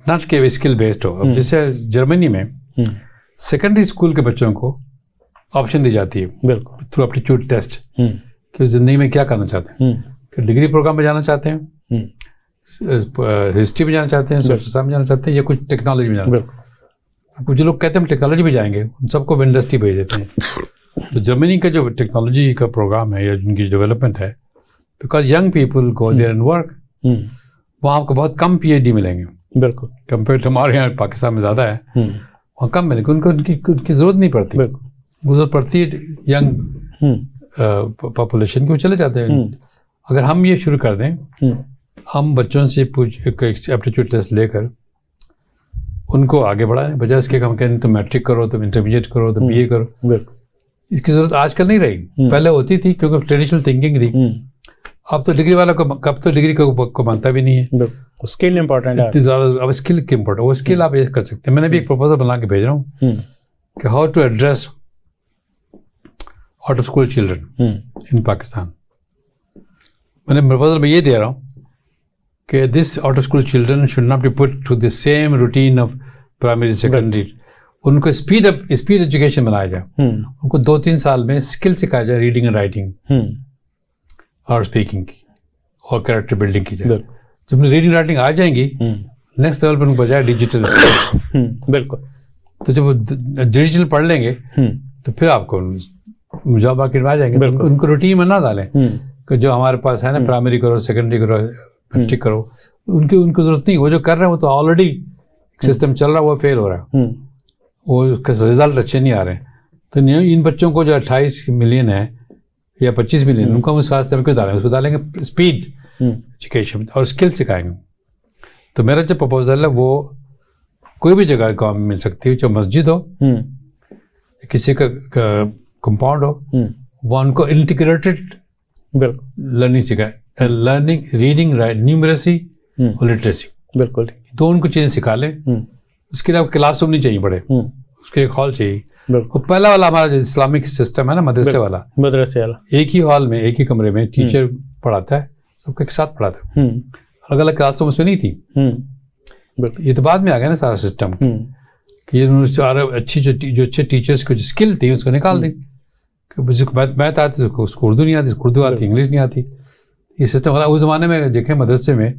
नॉट के स्किल बेस्ड हो। अब जैसे जर्मनी में सेकेंडरी स्कूल के बच्चों को ऑप्शन दी जाती है, बिल्कुल, थ्रू एप्टीट्यूड टेस्ट, कि ज़िंदगी में क्या करना चाहते हैं, कि डिग्री प्रोग्राम में जाना चाहते हैं, हिस्ट्री में जाना चाहते हैं, सोशल साइंस में जाना चाहते हैं, या कुछ टेक्नोलॉजी में जाना। कुछ लोग कहते हैं हम टेक्नोलॉजी में जाएंगे, उन सबको इंडस्ट्री भेज देते हैं। तो जर्मनी का जो टेक्नोलॉजी का प्रोग्राम है या उनकी डेवलपमेंट है, because young people go there and work, वहाँ आपको बहुत कम PhD मिलेंगे, बिल्कुल, कंपेयर टू हमारे यहाँ पाकिस्तान में ज़्यादा है, वहाँ कम मिलेंगे, उनको उनकी ज़रूरत नहीं पड़ती, ज़रूरत पड़ती है यंग पॉपुलेशन की, वो चले जाते हैं। अगर हम ये शुरू कर दें, हम बच्चों से एप्टीट्यूड टेस्ट लेकर उनको आगे बढ़ाएं, बजाय इसके हम कहते हैं तो मैट्रिक करो, तो इंटरमीडिएट करो, तो BA करो। इसकी ज़रूरत आजकल नहीं रही, पहले होती थी क्योंकि ट्रेडिशनल थिंकिंग थी। अब तो डिग्री वाला को कब तो डिग्री को मानता भी नहीं है, स्किल इम्पोर्टेंट है, इतनी ज़्यादा। अब स्किल की इम्पोर्टेंट, वो स्किल आप ये कर सकते हैं। मैंने भी एक प्रपोजल बना के भेज रहा हूँ कि how to address out of school children in Pakistan. मैंने प्रपोजल में ये दे रहा हूँ कि this out of school children should not be put to the same routine of primary secondary. उनको स्पीड एजुकेशन बनाया जाए, उनको 2-3 साल में स्किल सिखाया जाए, रीडिंग एंड राइटिंग और स्पीकिंग की, और कैरेक्टर बिल्डिंग की जाए। जब रीडिंग राइटिंग आ जाएंगी, नेक्स्ट लेवल पर उनको बजाय डिजिटल स्किल। बिल्कुल, तो जब डिजिटल पढ़ लेंगे तो फिर आपको जॉब मार्केट में आ जाएंगे। उनको रूटीन में ना डालें कि जो हमारे पास है ना, प्राइमरी करो, सेकेंडरी करो, मैट्रिक करो, उनको जरूरत नहीं। वो जो कर रहे हैं वो तो ऑलरेडी सिस्टम चल रहा है, वो फेल हो रहा है, वो उसके रिजल्ट अच्छे नहीं आ रहे हैं। तो इन बच्चों को जो 28 मिलियन है या 25 मिलियन, उनको हम उस रास्ते में क्यों डालेंगे? उसको डालेंगे स्पीड, एजुकेशन और स्किल सिखाएंगे। तो मेरा जो प्रपोजल है वो कोई भी जगह गाँव में मिल सकती है, चाहे मस्जिद हो, किसी का कंपाउंड हो, वो उनको इंटीग्रेटेड लर्निंग सिखाए, लर्निंग, रीडिंग, न्यूमरेसी और लिटरेसी, बिल्कुल तो उनको चीज़ें सिखा लें। उसके लिए क्लासरूम नहीं चाहिए बड़े, उसके एक हॉल चाहिए। तो पहला वाला हमारा जो इस्लामिक सिस्टम है ना, मदरसे वाला, एक ही हॉल में एक ही कमरे में टीचर पढ़ाता है, सबके साथ पढ़ाता है, अलग अलग क्लासरूम उसमें नहीं थी। ये तो बाद में आ गया ना सारा सिस्टम, कि ये अच्छी जो अच्छे टीचर्स को जो स्किल थी उसको निकाल दें। मैथ आती उसको उर्दू नहीं आती, उर्दू आती, इंग्लिश नहीं आती। ये सिस्टम उस ज़माने में देखें मदरसे में,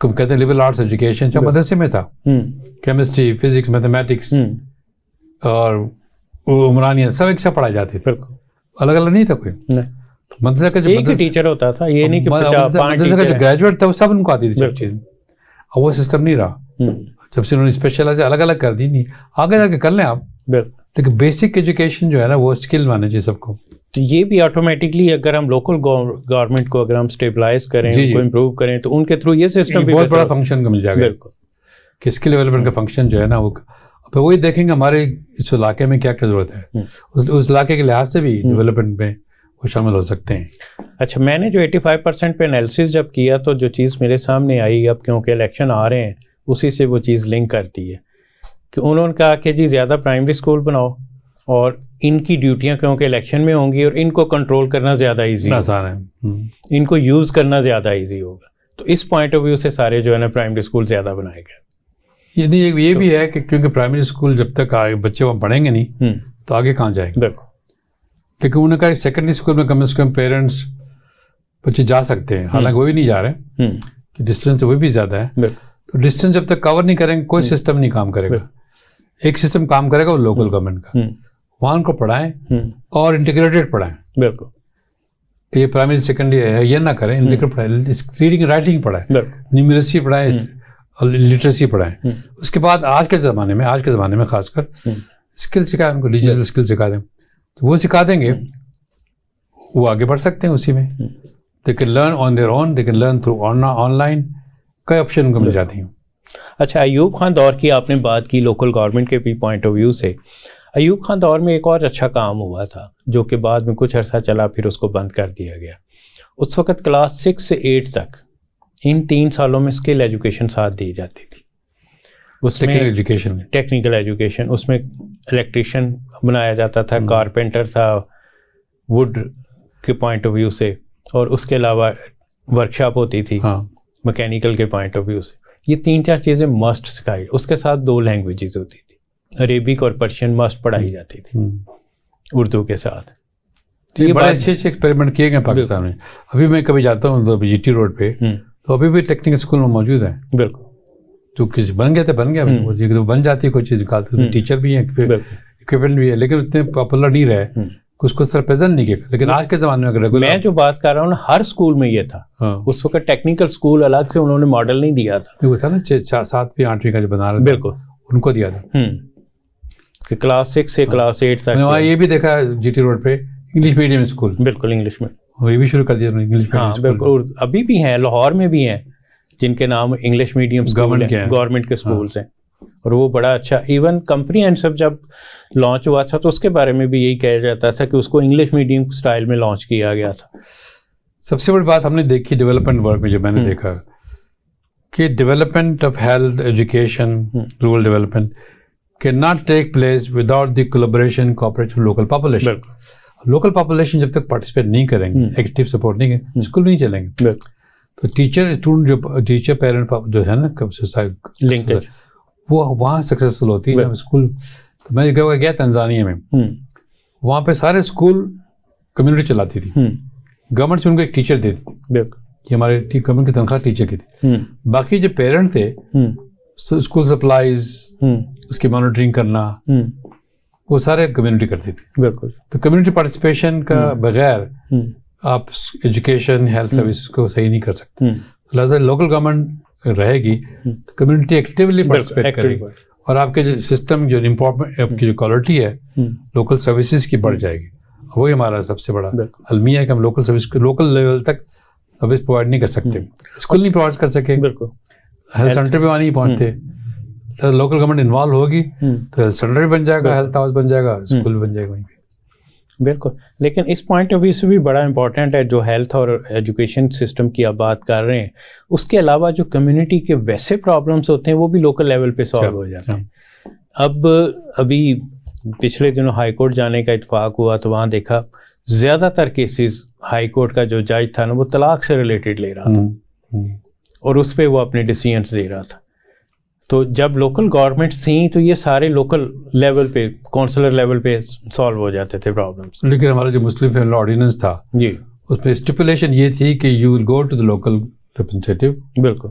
कहते हैं लिबरल आर्ट्स एजुकेशन, जो मदरसे में था, केमिस्ट्री, फिजिक्स, मैथमेटिक्स और उमरानियत सब एक साथ पढ़ाई जाती थी, अलग अलग नहीं था कोई। मदरसे का जो एक टीचर होता था, ये नहीं कि मदरसे का जो ग्रेजुएट था वो सब उनको आती थी सब चीज़। अब वो सिस्टम नहीं रहा, जब से उन्होंने स्पेशलाइज अलग अलग कर दी। नहीं, आगे जाके कर लें आप, लेकिन बेसिक एजुकेशन जो है ना वो स्किल माने चाहिए सबको। तो ये भी ऑटोमेटिकली अगर हम लोकल गवर्नमेंट को अगर हम स्टेबलाइज करें, उनको इम्प्रूव करें, तो उनके थ्रू ये सिस्टम भी बहुत बड़ा फंक्शन का मिल जाएगा। बिल्कुल, कि स्किल डेवलपमेंट का फंक्शन जो है ना वो अब वही देखेंगे हमारे इस इलाके में क्या क्या जरूरत है, उस इलाके के लिहाज से भी डेवलपमेंट में वो शामिल हो सकते हैं। अच्छा, मैंने जो 85% पे एनालिसिस जब किया तो जो चीज़ मेरे सामने आई, अब क्योंकि इलेक्शन आ रहे हैं उसी से वो चीज़ लिंक करती है कि उन्होंने कहा कि जी ज़्यादा प्राइमरी स्कूल बनाओ और इनकी ड्यूटियां क्योंकि इलेक्शन में होंगी और इनको कंट्रोल करना ज़्यादा ईजी आसान है, इनको यूज़ करना ज़्यादा ईजी होगा। तो इस पॉइंट ऑफ व्यू से सारे जो है ना प्राइमरी स्कूल ज़्यादा बनाए गए। ये भी है कि क्योंकि प्राइमरी स्कूल जब तक बच्चे वहाँ पढ़ेंगे नहीं तो आगे कहाँ जाएंगे। बिल्कुल, क्योंकि उन्होंने कहा सेकेंडरी स्कूल में कम से कम पेरेंट्स बच्चे जा सकते हैं, हालांकि वो भी नहीं जा रहे कि डिस्टेंस वो भी ज़्यादा है। तो डिस्टेंस जब तक कवर नहीं करेंगे कोई सिस्टम नहीं काम करेगा। एक सिस्टम काम करेगा वो लोकल गवर्नमेंट का, वहाँ उनको पढ़ाएं और इंटीग्रेटेड पढ़ाएं। बिल्कुल, ये प्राइमरी सेकेंडरी ये ना करें, इंटीग्रेटेड पढ़ाएं, रीडिंग राइटिंग पढ़ाएं, न्यूमरेसी पढ़ाएं और लिटरेसी पढ़ाएं। उसके बाद आज के ज़माने में खासकर स्किल सिखाएं, उनको डिजिटल स्किल सिखा दें, तो वो सिखा देंगे, वो आगे बढ़ सकते हैं उसी में। They can learn on their own, they can learn through online, कई ऑप्शन उनको मिल जाती हैं। अच्छा, अयूब खान दौर की आपने बात की लोकल गवर्नमेंट के भी पॉइंट ऑफ व्यू से। अयूब खान दौर में एक और अच्छा काम हुआ था जो कि बाद में कुछ अर्सा चला, फिर उसको बंद कर दिया गया। उस वक़्त क्लास 6 से 8 तक इन 3 सालों में स्किल एजुकेशन साथ दी जाती थी। उसमें टेक्निकल एजुकेशन, उसमें इलेक्ट्रिशियन बनाया जाता था, कारपेंटर था वुड के पॉइंट ऑफ व्यू से, और उसके अलावा वर्कशॉप होती थी मैकेनिकल के पॉइंट ऑफ व्यू से। ये 3-4 चीज़ें मस्ट सिखाई। उसके साथ 2 लैंग्वेजेस होती थी, अरेबिक और पर्शियन मस्ट पढ़ाई जाती थी उर्दू के साथ। तो ये बड़े अच्छे एक्सपेरिमेंट किए गए पाकिस्तान में। अभी मैं कभी जाता हूँ तो GT रोड पे, तो अभी भी टेक्निकल स्कूल में मौजूद है। बिल्कुल, तो किसी बन गया तो बन गया, तो बन जाती है, कोई चीज़ निकालते, टीचर भी है, इक्विपमेंट भी है, लेकिन उतने पॉपुलर नहीं रहे, कुछ रिप्रेजेंट नहीं किया। लेकिन आज के ज़माने में अगर मैं जो बात कर रहा हूँ ना, हर स्कूल में ये था। उस वक्त टेक्निकल स्कूल अलग से उन्होंने मॉडल नहीं दिया था, वो था ना 7वीं 8वीं का जो बना रहे थे, बिल्कुल उनको दिया था कि क्लास 6 से क्लास 8 तक। वहाँ ये भी देखा GT रोड पे इंग्लिश मीडियम स्कूल, बिल्कुल इंग्लिश में, वो ये भी शुरू कर दिया इंग्लिश मीडियम। बिल्कुल, अभी भी हैं, लाहौर में भी हैं जिनके नाम इंग्लिश मीडियम गवर्नमेंट के स्कूल्स हैं, और वो बड़ा अच्छा। इवन कंप्रीहेंसिव जब लॉन्च हुआ था तो उसके बारे में भी यही कहा जाता था कि उसको इंग्लिश मीडियम स्टाइल में लॉन्च किया गया था। सबसे बड़ी बात हमने देखी डेवलपमेंट वर्क में, जो मैंने देखा कि development of health, education, rural development can not take place without the collaboration, cooperation local population. Local population जब तक पार्टिसिपेट नहीं करेंगे, एक्टिव सपोर्ट नहीं करेंगे, स्कूल नहीं चलेंगे। तो टीचर स्टूडेंट जो टीचर पेरेंट जो है ना लिंकेज, वो वहाँ सक्सेसफुल होती है। जब स्कूल, तो मैं गया तंजानिया में, वहाँ पे सारे स्कूल कम्युनिटी चलाती थी, गवर्नमेंट से उनको एक टीचर देती थी कि हमारे कम्युनिटी की तनख्वाह टीचर की थी। बाकी जो पेरेंट थे, स्कूल सप्लाईज, उसकी मॉनिटरिंग करना, वो सारे कम्युनिटी करती थी। बिल्कुल, तो कम्युनिटी पार्टिसिपेशन का बगैर आप एजुकेशन, हेल्थ सर्विस को सही नहीं कर सकते। लिहाजा लोकल गवर्नमेंट रहेगी तो कम्युनिटी एक्टिवली पार्टिसिपेट करेगी, और आपके जो सिस्टम, जो इम्पोर्टेंट आपकी जो क्वालिटी है लोकल सर्विसेज की बढ़ जाएगी। वही हमारा सबसे बड़ा अलमिया है कि हम लोकल सर्विस को लोकल लेवल तक सर्विस प्रोवाइड नहीं कर सकते, स्कूल नहीं प्रोवाइड कर सके, बिल्कुल, हेल्थ सेंटर पे वहाँ नहीं पहुँचते, तो लोकल गवर्नमेंट इन्वॉल्व होगी तो हेल्थ सेंटर भी बन जाएगा, हेल्थ हाउस बन जाएगा, स्कूल भी बन जाएगा वहीं पे। बिल्कुल। लेकिन इस पॉइंट ऑफ व्यू से भी बड़ा इंपॉर्टेंट है, जो हेल्थ और एजुकेशन सिस्टम की आप बात कर रहे हैं, उसके अलावा जो कम्युनिटी के वैसे प्रॉब्लम्स होते हैं वो भी लोकल लेवल पे सॉल्व हो जाते हैं। अब अभी पिछले दिनों हाई कोर्ट जाने का इत्तेफाक हुआ तो वहाँ देखा ज़्यादातर केसेस हाई कोर्ट का जो जज था ना वो तलाक से रिलेटेड ले रहा था और उस पर वो अपने डिसीजंस दे रहा था। तो जब लोकल गवर्नमेंट्स थी तो ये सारे लोकल लेवल पे, काउंसिलर लेवल पे सॉल्व हो जाते थे प्रॉब्लम्स। लेकिन हमारा जो मुस्लिम फैमिली ऑर्डिनेंस था जी, उसमें स्टिपुलेशन ये थी कि you will go to the local representative, बिल्कुल,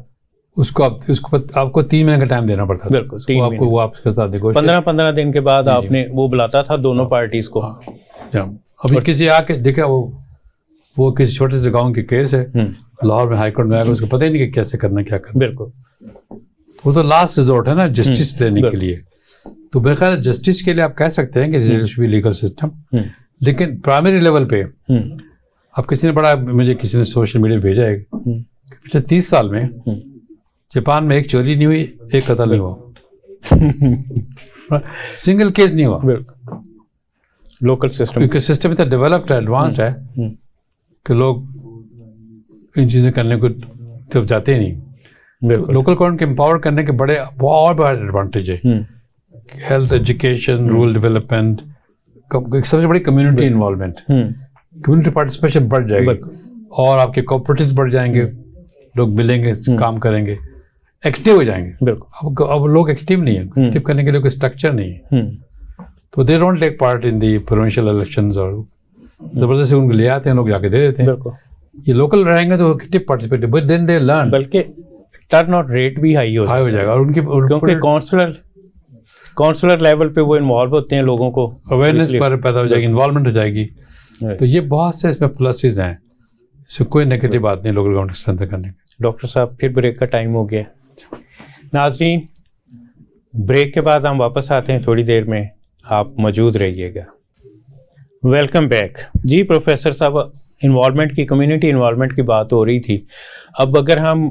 उसको आपको 3 महीने का टाइम देना पड़ता था, बिल्कुल, 3 आपको वो आपके साथ देखो 15 दिन के बाद आपने वो बुलाता था दोनों पार्टीज को। अभी किसी आके देखा वो किसी छोटे से गांव के केस है, लाहौर में हाई कोर्ट में आएगा, उसको पता ही नहीं कि कैसे करना क्या करना। बिल्कुल, वो तो लास्ट रिजोर्ट है ना जस्टिस लेने के लिए। तो मेरे ख्याल जस्टिस के लिए आप कह सकते हैं कि भी लीगल सिस्टम, लेकिन प्राइमरी लेवल पे अब किसी ने बड़ा, मुझे किसी ने सोशल मीडिया भेजा है, पिछले 30 साल में जापान में एक चोरी नहीं हुई, एक कत्ल नहीं हुआ, सिंगल केस नहीं हुआ। लोकल सिस्टम, क्योंकि सिस्टम इतना डेवलप्ड है, एडवांस्ड है कि लोग इन चीज़ें करने को तब जाते ही नहीं। लोकल गवर्नमेंट के एम्पावर करने के बड़े बहुत बड़े एडवांटेज है, हेल्थ, एजुकेशन, रूरल डेवलपमेंट, सबसे बड़ी कम्युनिटी इन्वॉल्वमेंट, कम्युनिटी पार्टिसिपेशन बढ़ जाएगी और आपके कोऑपरेटिव्स बढ़ जाएंगे, लोग मिलेंगे, काम करेंगे, एक्टिव हो जाएंगे। बिल्कुल, अब लोग एक्टिव नहीं है, एक्टिव करने के लिए कोई स्ट्रक्चर नहीं है, तो they don't take part in the provincial elections, और जबरदस्ती उनको ले आते हैं, लोग जाके दे देते हैं। ये लोकल रहेंगे तो active participate, but then they learn, बल्कि टर्न आउट रेट भी हाई हो जाएगा, और उनकी क्योंकि काउंसलर लेवल पे वो इन्वॉल्व होते हैं, लोगों को अवेयरनेस पर पैदा हो जाएगी, इन्वॉल्वमेंट हो जाएगी। तो ये बहुत से इसमें प्लसेस हैं, इसमें कोई नेगेटिव बात नहीं लोकल गवर्नमेंट स्ट्रेंथ करने की। डॉक्टर साहब, फिर ब्रेक का टाइम हो गया। नाज़रीन, ब्रेक के बाद हम वापस आते हैं थोड़ी देर में, आप मौजूद रहिएगा। वेलकम बैक जी। प्रोफेसर साहब, इन्वॉल्वमेंट की, कम्युनिटी इन्वॉल्वमेंट की बात हो रही थी। अब अगर हम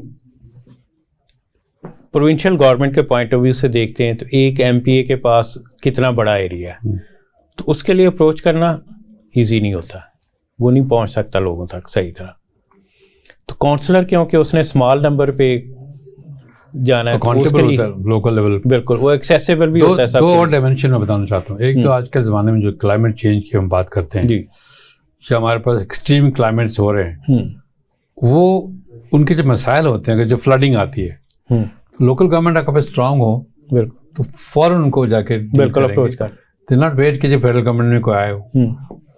प्रोविंशियल गवर्नमेंट के पॉइंट ऑफ व्यू से देखते हैं तो एक एमपीए के पास कितना बड़ा एरिया है, तो उसके लिए अप्रोच करना इजी नहीं होता, वो नहीं पहुंच सकता लोगों तक सही तरह। तो काउंसलर, क्योंकि उसने स्मॉल नंबर पे जाना है, लोकल लेवल, बिल्कुल वो एक्सेसिबल भी होता है। दो और डायमेंशन में बताना चाहता हूँ। एक तो आज के ज़माने में जो क्लाइमेट चेंज की हम बात करते हैं, जो हमारे पास एक्सट्रीम क्लाइमेट्स हो रहे हैं, वो उनके जो मसाइल होते हैं, जो फ्लडिंग आती है, लोकल गवर्नमेंट अगर स्ट्रांग हो तो फौरन उनको जाके बिल्कुल अप्रोच कर, दे नॉट वेट कि जो फेडरल गवर्नमेंट में कोई आए हो,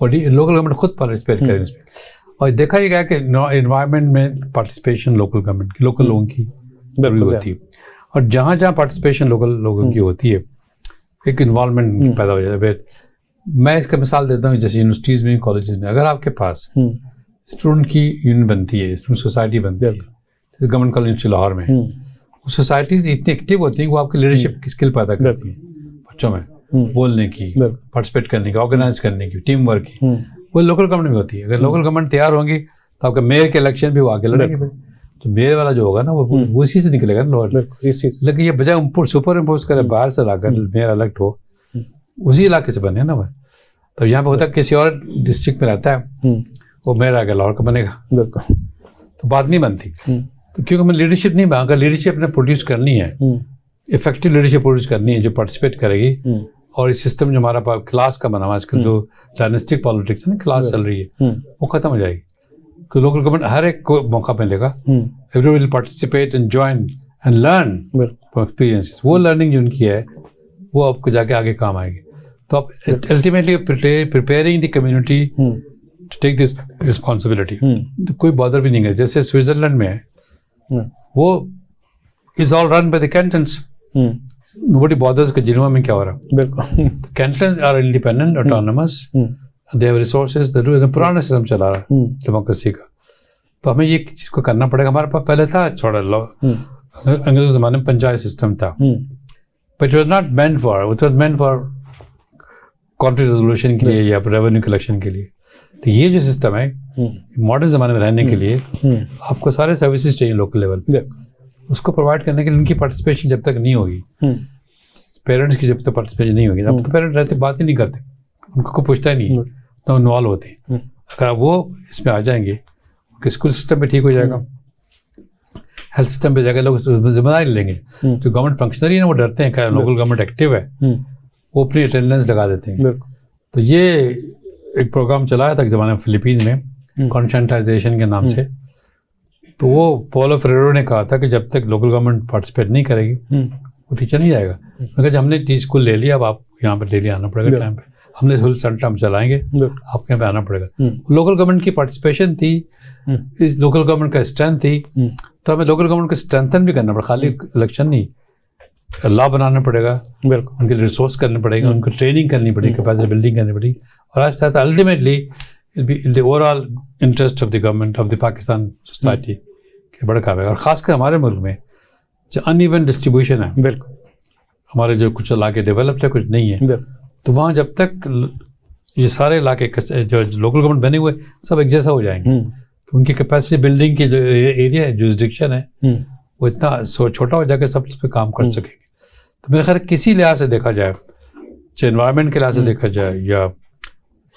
और लोकल गवर्नमेंट खुद पार्टिसिपेट करें इसमें। और देखा ही गया कि एनवायरनमेंट में पार्टिसिपेशन लोकल गवर्नमेंट की, लोकल लोगों की जरूरी होती है, और जहाँ जहाँ पार्टिसिपेशन लोकल लोगों की होती है, एक इन्वॉल्वमेंट पैदा हो जाता है। मैं इसका मिसाल देता हूँ, जैसे यूनिवर्सिटीज़ में, कॉलेजेस में, अगर आपके पास स्टूडेंट की यूनियन बनती है, स्टूडेंट सोसाइटी बनती है, जैसे गवर्नमेंट कॉलेज यूनिवर्सिटी लाहौर में, सोसाइटीज इतनी एक्टिव होती हैं, वो आपकी लीडरशिप की स्किल पैदा करती हैं बच्चों में, बोलने की, पार्टिसिपेट करने की, ऑर्गेनाइज करने की, टीम वर्क की, वो लोकल गवर्नमेंट में होती है। अगर लोकल गवर्नमेंट तैयार होंगी तो आपका मेयर के इलेक्शन भी वो आगे लड़ेंगे, तो मेयर वाला जो होगा ना वो उसी से निकलेगा ना लोअर। लेकिन ये बजाय सुपर इम्पोज करे बाहर से लाकर मेयर इलेक्ट हो, उसी इलाके से बने ना वह। तो यहाँ पे होता है किसी और डिस्ट्रिक्ट में रहता है, वो मेयर आगे लाहौर का बनेगा, तो बात नहीं बनती। तो क्योंकि हमें लीडरशिप नहीं, अगर लीडरशिप ने प्रोड्यूस करनी है, इफेक्टिव लीडरशिप प्रोड्यूस करनी है जो पार्टिसिपेट करेगी, और इस सिस्टम जो हमारा क्लास का बना, आजकल जो डायनेस्टिक पॉलिटिक्स है ना, क्लास चल रही है, वो खत्म हो जाएगी। तो लोकल गवर्नमेंट हर एक को मौका मिलेगा, everyone will participate and join and learn from experiences. वो लर्निंग जो उनकी है वो आपको जाके आगे काम आएगी। तो आप ultimately preparing the community to take this responsibility. तो कोई बॉदर भी नहीं है, जैसे स्विट्जरलैंड में है, वो is all run by the cantons, nobody bothers कि जिनेवा में क्या हो रहा है। बिल्कुल, cantons are independent, autonomous, they have resources, पुराना सिस्टम चला रहा है डेमोक्रेसी का। तो हमें ये चीज़ को करना पड़ेगा। हमारे पास पहले था छोड़ा लॉ, अंग्रेजों के ज़माने में पंचायत सिस्टम था, but it was not meant for, it was meant for conflict resolution के लिए या रेवेन्यू कलेक्शन के लिए। तो ये जो सिस्टम है मॉडर्न ज़माने में रहने के लिए आपको सारे सर्विसेज चाहिए लोकल लेवल पे, उसको प्रोवाइड करने के लिए उनकी पार्टिसिपेशन जब तक नहीं होगी, पेरेंट्स की जब तक पार्टिसिपेशन नहीं होगी, अब तो पेरेंट्स रहते बात ही नहीं करते, उनको कोई पूछता ही नहीं, तो इन्वॉल्व होते हैं। अगर वो इसमें आ जाएंगे, उनके स्कूल सिस्टम भी ठीक हो जाएगा, हेल्थ सिस्टम पे जाकर लोग जिम्मेदारी लेंगे। जो गवर्नमेंट फंक्शनरी है ना, वो डरते हैं, क्या लोकल गवर्नमेंट एक्टिव है, वो अपनी अटेंडेंस लगा देते हैं। तो ये एक प्रोग्राम चलाया था एक ज़माने में फिलीपींस में, कॉन्शेंटाइजेशन के नाम से। तो वो पॉलो फ्रेरो ने कहा था कि जब तक लोकल गवर्नमेंट पार्टिसिपेट नहीं करेगी वो टीचर नहीं जाएगा। मगर जब हमने टी स्कूल ले लिया, अब आप यहाँ पर डेली आना पड़ेगा टाइम पे, हमने स्कूल सेंटर हम चलाएंगे, आपके यहाँ पे आना पड़ेगा। लोकल गवर्नमेंट की पार्टिसिपेशन थी, इस लोकल गवर्नमेंट का स्ट्रेंथ थी, तो हमें लोकल गवर्नमेंट को स्ट्रेंथन भी करना पड़ा, खाली इलेक्शन नहीं, लॉ बनाना पड़ेगा, उनके लिए रिसोर्स करने पड़ेगा, उनको ट्रेनिंग करनी पड़ेगी, कैपेसिटी बिल्डिंग करनी पड़ेगी, और आज तक ultimately in the overall interest of the government of the Pakistan society के बड़ा काम है। और ख़ासकर हमारे मुल्क में जो अनइवन डिस्ट्रीब्यूशन है, बिल्कुल हमारे जो कुछ इलाके डेवलप्ड है, कुछ नहीं है, तो वहाँ जब तक ये सारे इलाके जो लोकल गवर्नमेंट बने हुए सब एक जैसा हो जाएंगे, उनकी कैपेसिटी बिल्डिंग की जो एरिया है, जुरिसडिक्शन है, वो इतना छोटा हो जाकर सब पे काम कर सकेंगे। तो मेरे ख्याल किसी लिहाज से देखा जाए, चाहे एनवायरनमेंट के लिहाज से देखा जाए, या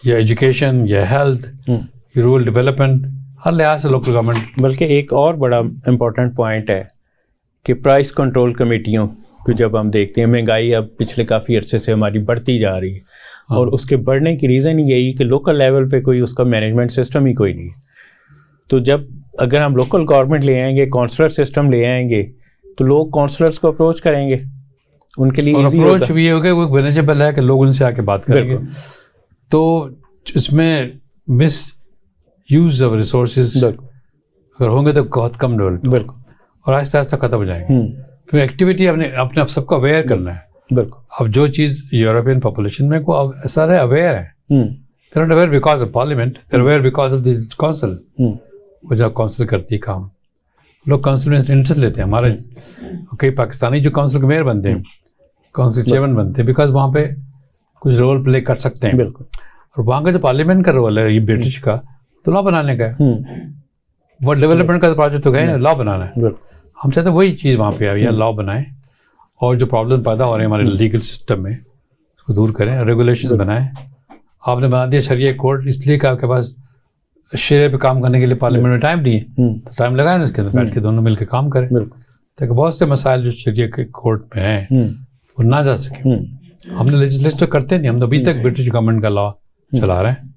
एजुकेशन, या हेल्थ, रूरल डेवलपमेंट, हर लिहाज से लोकल गवर्नमेंट। बल्कि एक और बड़ा इम्पोर्टेंट पॉइंट है कि प्राइस कंट्रोल कमेटियों को जब हम देखते हैं, महंगाई अब पिछले काफ़ी अरसे से हमारी बढ़ती जा रही है, और उसके बढ़ने की रीज़न यही कि लोकल लेवल पे कोई उसका मैनेजमेंट सिस्टम ही कोई नहीं है। तो जब अगर हम लोकल गवर्नमेंट ले आएंगे, काउंसलर सिस्टम ले आएंगे, तो लोग काउंसलर्स को अप्रोच करेंगे, उनके लिए अप्रोच भी होगा, वो मैनेजेबल है कि लोग उनसे आके बात करेंगे। तो इसमें मिस यूज ऑफ रिसोर्सेज अगर होंगे तो बहुत कम डेवलप, बिल्कुल, और आहिस्ता आहिस्ता खत्म हो जाएंगे, क्योंकि एक्टिविटी अपने आप सबको अवेयर करना है। बिल्कुल, अब जो चीज़ यूरोपियन पॉपुलेशन में को सारे अवेयर है, they're not aware because of parliament, they're aware because of the council, वो जब काउंसिल करती है काम, लोग काउंसिल में इंटरेस्ट लेते हैं। हमारे कई पाकिस्तानी जो काउंसिल के मेयर बनते हैं, काउंसिल चेयरमैन बनते हैं, बिकॉज वहाँ पे कुछ रोल प्ले कर सकते हैं। बिल्कुल, और वहाँ का जो पार्लियामेंट का रोल है, ये ब्रिटिश का, तो लॉ बनाने का है, वो डेवलपमेंट का प्रोजेक्ट तो गए, लॉ बनाना है। हम चाहते हैं वही चीज़ वहाँ पे आए, या लॉ बनाएं, और जो प्रॉब्लम पैदा हो रहे हैं हमारे लीगल सिस्टम में उसको दूर करें, रेगुलेशन बनाएं। आपने बना दिया शरिया कोर्ट, इसलिए कि आपके पास शरिया पे काम करने के लिए पार्लियामेंट में टाइम नहीं है, तो टाइम लगाए ना इसके अंदर बैठ के दोनों मिलकर काम करें, ताकि बहुत से मसाइल जो शरिया के कोर्ट में हैं वो ना जा सके। हमने लेजिस्लेट तो करते नहीं, हम तो अभी तक ब्रिटिश गवर्नमेंट का लॉ चला रहे हैं,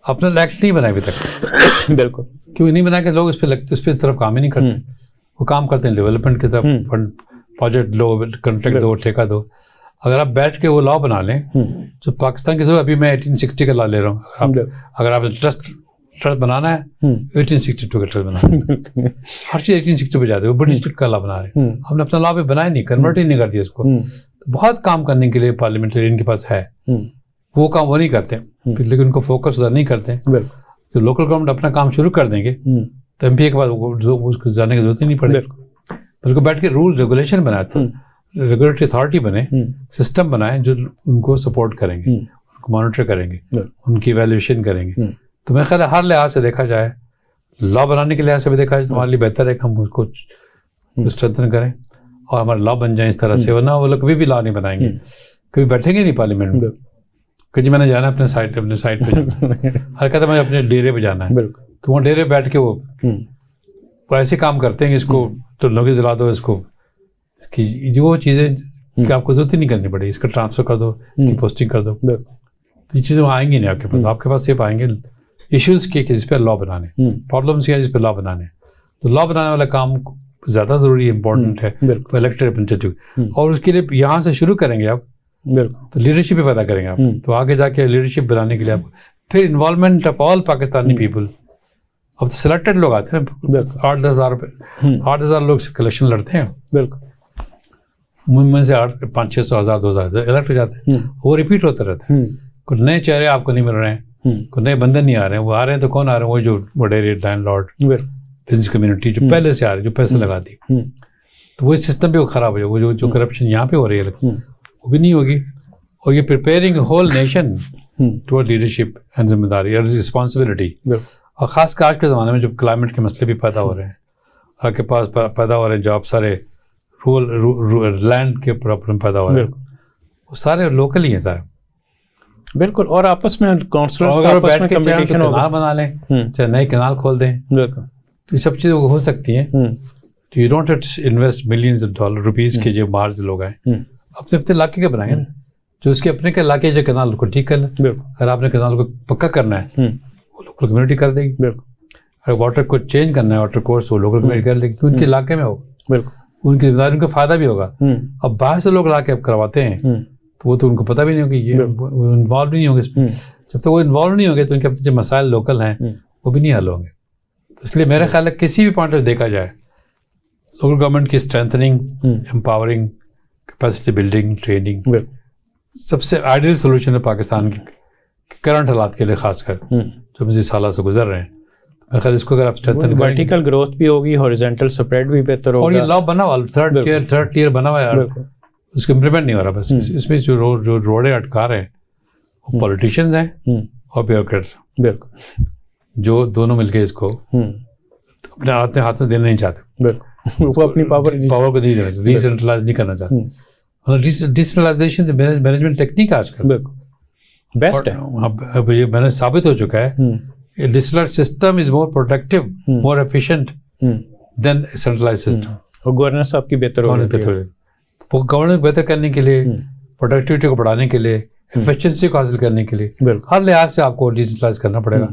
अपना एक्ट नहीं बनाए अभी तक। बिल्कुल, क्यों नहीं बना के लोग इस पर तरफ काम ही नहीं करते, वो काम करते हैं डेवलपमेंट की तरफ, फंड प्रोजेक्ट लो, कॉन्ट्रैक्ट दो, ठेका दो। अगर आप बैठ के वो लॉ बना लें, जो पाकिस्तान के थ्रू, अभी मैं 1860 का लॉ ले रहा हूँ, अगर आप ट्रस्ट बनाना है 1862 का ट्रस्ट बनाना हर चीज़ 1860 पे जाते हैं, वो ब्रिटिश का लॉ बना रहे हैं, हमने अपना लॉ भी बनाया नहीं, कन्वर्ट ही नहीं कर दिया इसको। तो बहुत काम करने के लिए पार्लियामेंटेरियन के पास है, वो काम वो नहीं करते, लेकिन उनको फोकस उधर नहीं करते। तो लोकल गवर्नमेंट अपना काम शुरू कर देंगे तो एमपी के बाद उसको जाने की जरूरत ही नहीं पड़ेगी, बल्कि बैठ के रूल रेगुलेशन बनाते, रेगुलेटरी अथॉरिटी बने, सिस्टम बनाए जो उनको सपोर्ट करेंगे, उनको मॉनिटर करेंगे, उनकी इवैल्यूएशन करेंगे। तो मेरे ख्याल हर लिहाज से देखा जाए, लॉ बनाने के लिहाज से भी देखा जाए तो हमारे लिए बेहतर है कि हम उसको स्ट्रेंथन करें और हमारे लॉ बन जाए इस तरह से, वरना वो लोग कभी भी लॉ नहीं बनाएंगे, कभी बैठेंगे नहीं पार्लियामेंट में। कभी मैंने जाना अपने साइड पे हर कहता मैं अपने डेरे पे जाना है, कि वहाँ डेरे बैठ के वो ऐसे काम करते हैं कि इसको तो नौकरी दिला दो, इसकी जो चीज़ें कि आपको जरूरत ही नहीं करनी पड़ेगी, इसका ट्रांसफ़र कर दो, इसकी पोस्टिंग कर दो, तो ये चीज़ें वहाँ आएंगी नहीं आपके पास। आपके पास सिर्फ आएंगे इश्यूज़ के जिस पर लॉ बनाने, प्रॉब्लम्स के जिस पर लॉ बनाने। तो लॉ बनाने वाला काम ज़्यादा ज़रूरी इम्पोर्टेंट है इलेक्टेड रिप्रेजेंटेटिव, और उसके लिए यहाँ से शुरू करेंगे आप, तो लीडरशिप भी पैदा करेंगे आप, तो आगे जाके लीडरशिप बनाने के लिए आप फिर involvement of all Pakistani people. अब तो सिलेक्टेड लोग आते हैं, 8-10 हज़ार लोग से कलेक्शन लड़ते हैं, बिल्कुल मुंबई से 500-600 हज़ार 2,000 इलेक्ट हो जाते हैं, वो रिपीट होते रहते हैं। कुछ नए चेहरे आपको नहीं मिल रहे हैं, कुछ नए बंदन नहीं आ रहे हैं, वो आ रहे हैं तो कौन आ रहे हैं, वो जो वडेरे लैंडलॉर्ड बिजनेस कम्युनिटी जो पहले से आ रही, जो पैसे लगाती, तो वो सिस्टम भी वो ख़राब हो जाए, वो जो करप्शन यहाँ पे हो रही है वो भी नहीं होगी। और ये preparing whole nation toward leadership and जिम्मेदारी और रिस्पॉन्सिबिलिटी, और ख़ासकर आज के ज़माने में जब क्लाइमेट के मसले भी पैदा हो रहे हैं, और आपके पास पैदा हो रहे हैं जॉब, सारे लैंड के प्रॉब्लम पैदा हो रहे हैं, वो सारे लोकल ही हैं सारे। बिल्कुल, और आपस में काउंसलर्स अगर आपस बैठ में के कंपटीशन कनाल होगा, बना लें, चाहे नए कनाल खोल दें, बिल्कुल, तो ये सब चीज़ें हो सकती हैं। तो you don't invest millions of dollar rupees के जो बाहर से लोग आए, अपने अपने इलाके के बनाएंगे ना, जो उसके अपने के इलाके जो कनाल को ठीक कर लें। अगर आपने कनाल को पक्का करना है वो लोकल कम्युनिटी कर देगी। अगर वाटर को चेंज करना है, वाटर कोर्स, वो लोकल कम्युनिटी कर लेगी, क्योंकि उनके इलाके में होगा, उनकी जिम्मेदारी, उनका फ़ायदा भी होगा। अब बाहर से लोग ला के अब करवाते हैं तो वो तो उनको पता भी नहीं होगी, ये इन्वॉल्व नहीं होंगे इसमें। जब तक वो इन्वॉल्व नहीं होंगे तो उनके अपने जो मसाइल लोकल हैं वो भी नहीं हल होंगे। तो इसलिए मेरा ख्याल है किसी भी पॉइंट से देखा जाए, लोकल गवर्नमेंट की strengthening, empowering, capacity building, training सबसे आइडियल सोल्यूशन है पाकिस्तान के करंट हालात के लिए, खासकर जो मुझे सालों से गुजर रहे हैं। मेरे ख्याल इसको अगर आप स्ट्रेंथन करेंगे, वर्टिकल ग्रोथ भी होगी, हॉरिजॉन्टल स्प्रेड भी बेहतर होगा। और ये लॉ बना हुआ थर्ड टियर बना हुआ है, उसको इम्प्लीमेंट नहीं हो रहा। बस इसमें जो रोड़े अटका रहे हैं वो पॉलिटिशियंस हैं और ब्यूरोक्रेट्स, बिल्कुल, जो दोनों मिलके इसको अपने हाथ में देना नहीं चाहते। बिल्कुल, वो अपनी पावर को नहीं देना चाहते, डिसेंट्रलाइज नहीं करना चाहते। डिसेंट्रलाइजेशन मैनेजमेंट टेक्निक आजकल बिल्कुल बेस्ट है। अब ये मैंने साबित हो चुका है, decentralized system is more productive, more efficient than centralized system. और गवर्नेंस आपकी बेहतर हो रही है। तो गवर्नेंस बेहतर करने के लिए, प्रोडक्टिविटी को बढ़ाने के लिए, एफिशिएंसी को हासिल करने के लिए हर लिहाज से आपको डिसेंट्रलाइज करना पड़ेगा।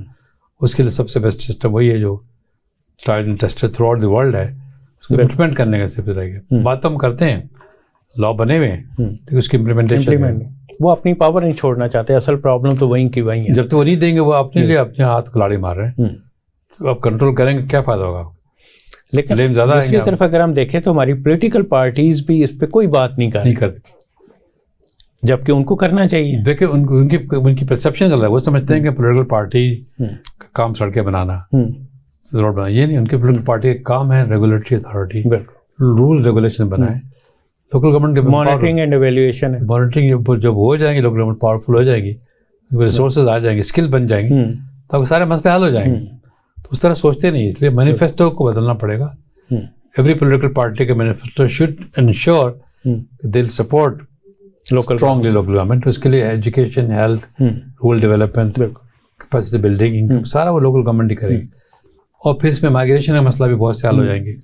उसके लिए सबसे बेस्ट सिस्टम वही है जो tried and tested through out the world है, उसको इम्प्लीमेंट करने का सिर्फ रहेगा। बात तो हम करते हैं, लॉ बने हुए हैं, तो उसकी इम्प्लीमेंटेशन वो अपनी पावर नहीं छोड़ना चाहते। असल प्रॉब्लम तो वहीं की वहीं है। जब तक वो नहीं देंगे, वो अपने लिए अपने हाथ कुल्हाड़ी मार रहे हैं। तो आप कंट्रोल करेंगे, क्या फ़ायदा होगा? लेकिन ज़्यादा दूसरी तरफ अगर हम देखें तो हमारी पॉलिटिकल पार्टीज भी इस पे कोई बात नहीं करती, जबकि उनको करना चाहिए। देखिए उनकी परसेप्शन गलत है। वो समझते हैं कि पॉलिटिकल पार्टी का काम सड़कें बनाना, रोड बनाना, ये नहीं। उनके पॉलिटिकल पार्टी का काम है रेगुलेटरी अथॉरिटी, रूल रेगुलेशन बनाए, लोकल गवर्नमेंट के मॉनिटरिंग एंड एवेल्युएशन है। मॉनिटरिंग जब हो जाएंगे, लोकल गवर्नमेंट पावरफुल हो जाएगी, रिसोर्सेज आ जाएंगे, स्किल बन जाएंगे, तो आपके सारे मसले हल हो जाएंगे। तो उस तरह सोचते नहीं, इसलिए मैनिफेस्टो को बदलना पड़ेगा। एवरी पॉलिटिकल पार्टी के manifesto should ensure they will support strongly local government. उसके लिए education, health, rural development, capacity building, income, सारा वो लोकल गवर्नमेंट ही करेगी। और फिर इसमें माइग्रेशन का मसला भी बहुत से हल हो जाएंगे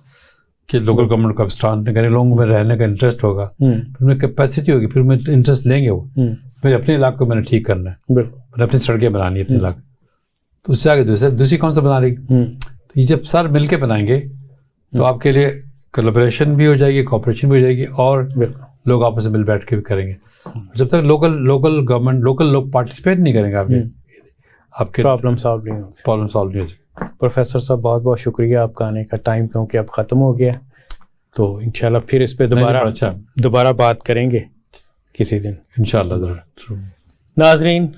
कि लोकल गवर्नमेंट को अब स्टार्ट नहीं करें, लोगों में रहने का इंटरेस्ट होगा, फिर उनमें कैपेसिटी होगी, फिर उनमें इंटरेस्ट लेंगे। वो फिर अपने इलाके को मैंने ठीक करना है, मैंने अपनी सड़कें बनानी है अपने इलाके, तो उससे आगे दूसरी कौन सा बना लेगी? तो ये जब सर मिल के बनाएंगे तो आपके लिए कोलैबोरेशन भी हो जाएगी, कोऑपरेशन भी हो जाएगी, और लोग आपस में मिल बैठ के भी करेंगे। जब तक लोकल गवर्नमेंट, लोकल लोग पार्टिसिपेट नहीं करेंगे आपके प्रॉब्लम सॉल्व नहीं हो जाएगी। प्रोफेसर साहब बहुत बहुत शुक्रिया आपका आने का। टाइम क्योंकि अब ख़त्म हो गया, तो इंशाल्लाह फिर इस पे दोबारा बात करेंगे किसी दिन इंशाल्लाह ज़रूर। नाजरीन,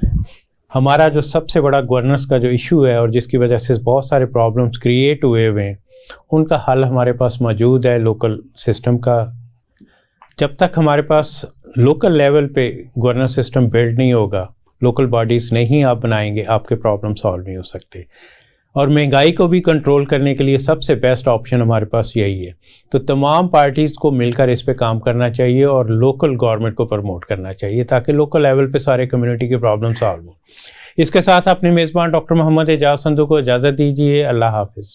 हमारा जो सबसे बड़ा गवर्नेंस का जो इशू है और जिसकी वजह से बहुत सारे प्रॉब्लम्स क्रिएट हुए हैं, उनका हल हमारे पास मौजूद है लोकल सिस्टम का। जब तक हमारे पास लोकल लेवल पे गवर्नेंस सिस्टम बिल्ड नहीं होगा, लोकल बॉडीज़ नहीं आप बनाएंगे, आपके प्रॉब्लम सॉल्व नहीं हो सकते। और महंगाई को भी कंट्रोल करने के लिए सबसे बेस्ट ऑप्शन हमारे पास यही है। तो तमाम पार्टीज़ को मिलकर इस पे काम करना चाहिए और लोकल गवर्नमेंट को प्रमोट करना चाहिए, ताकि लोकल लेवल पे सारे कम्युनिटी के प्रॉब्लम सॉल्व हो। इसके साथ अपने मेज़बान डॉक्टर मोहम्मद एजाज संधू को इजाज़त दीजिए। अल्लाह हाफिज़।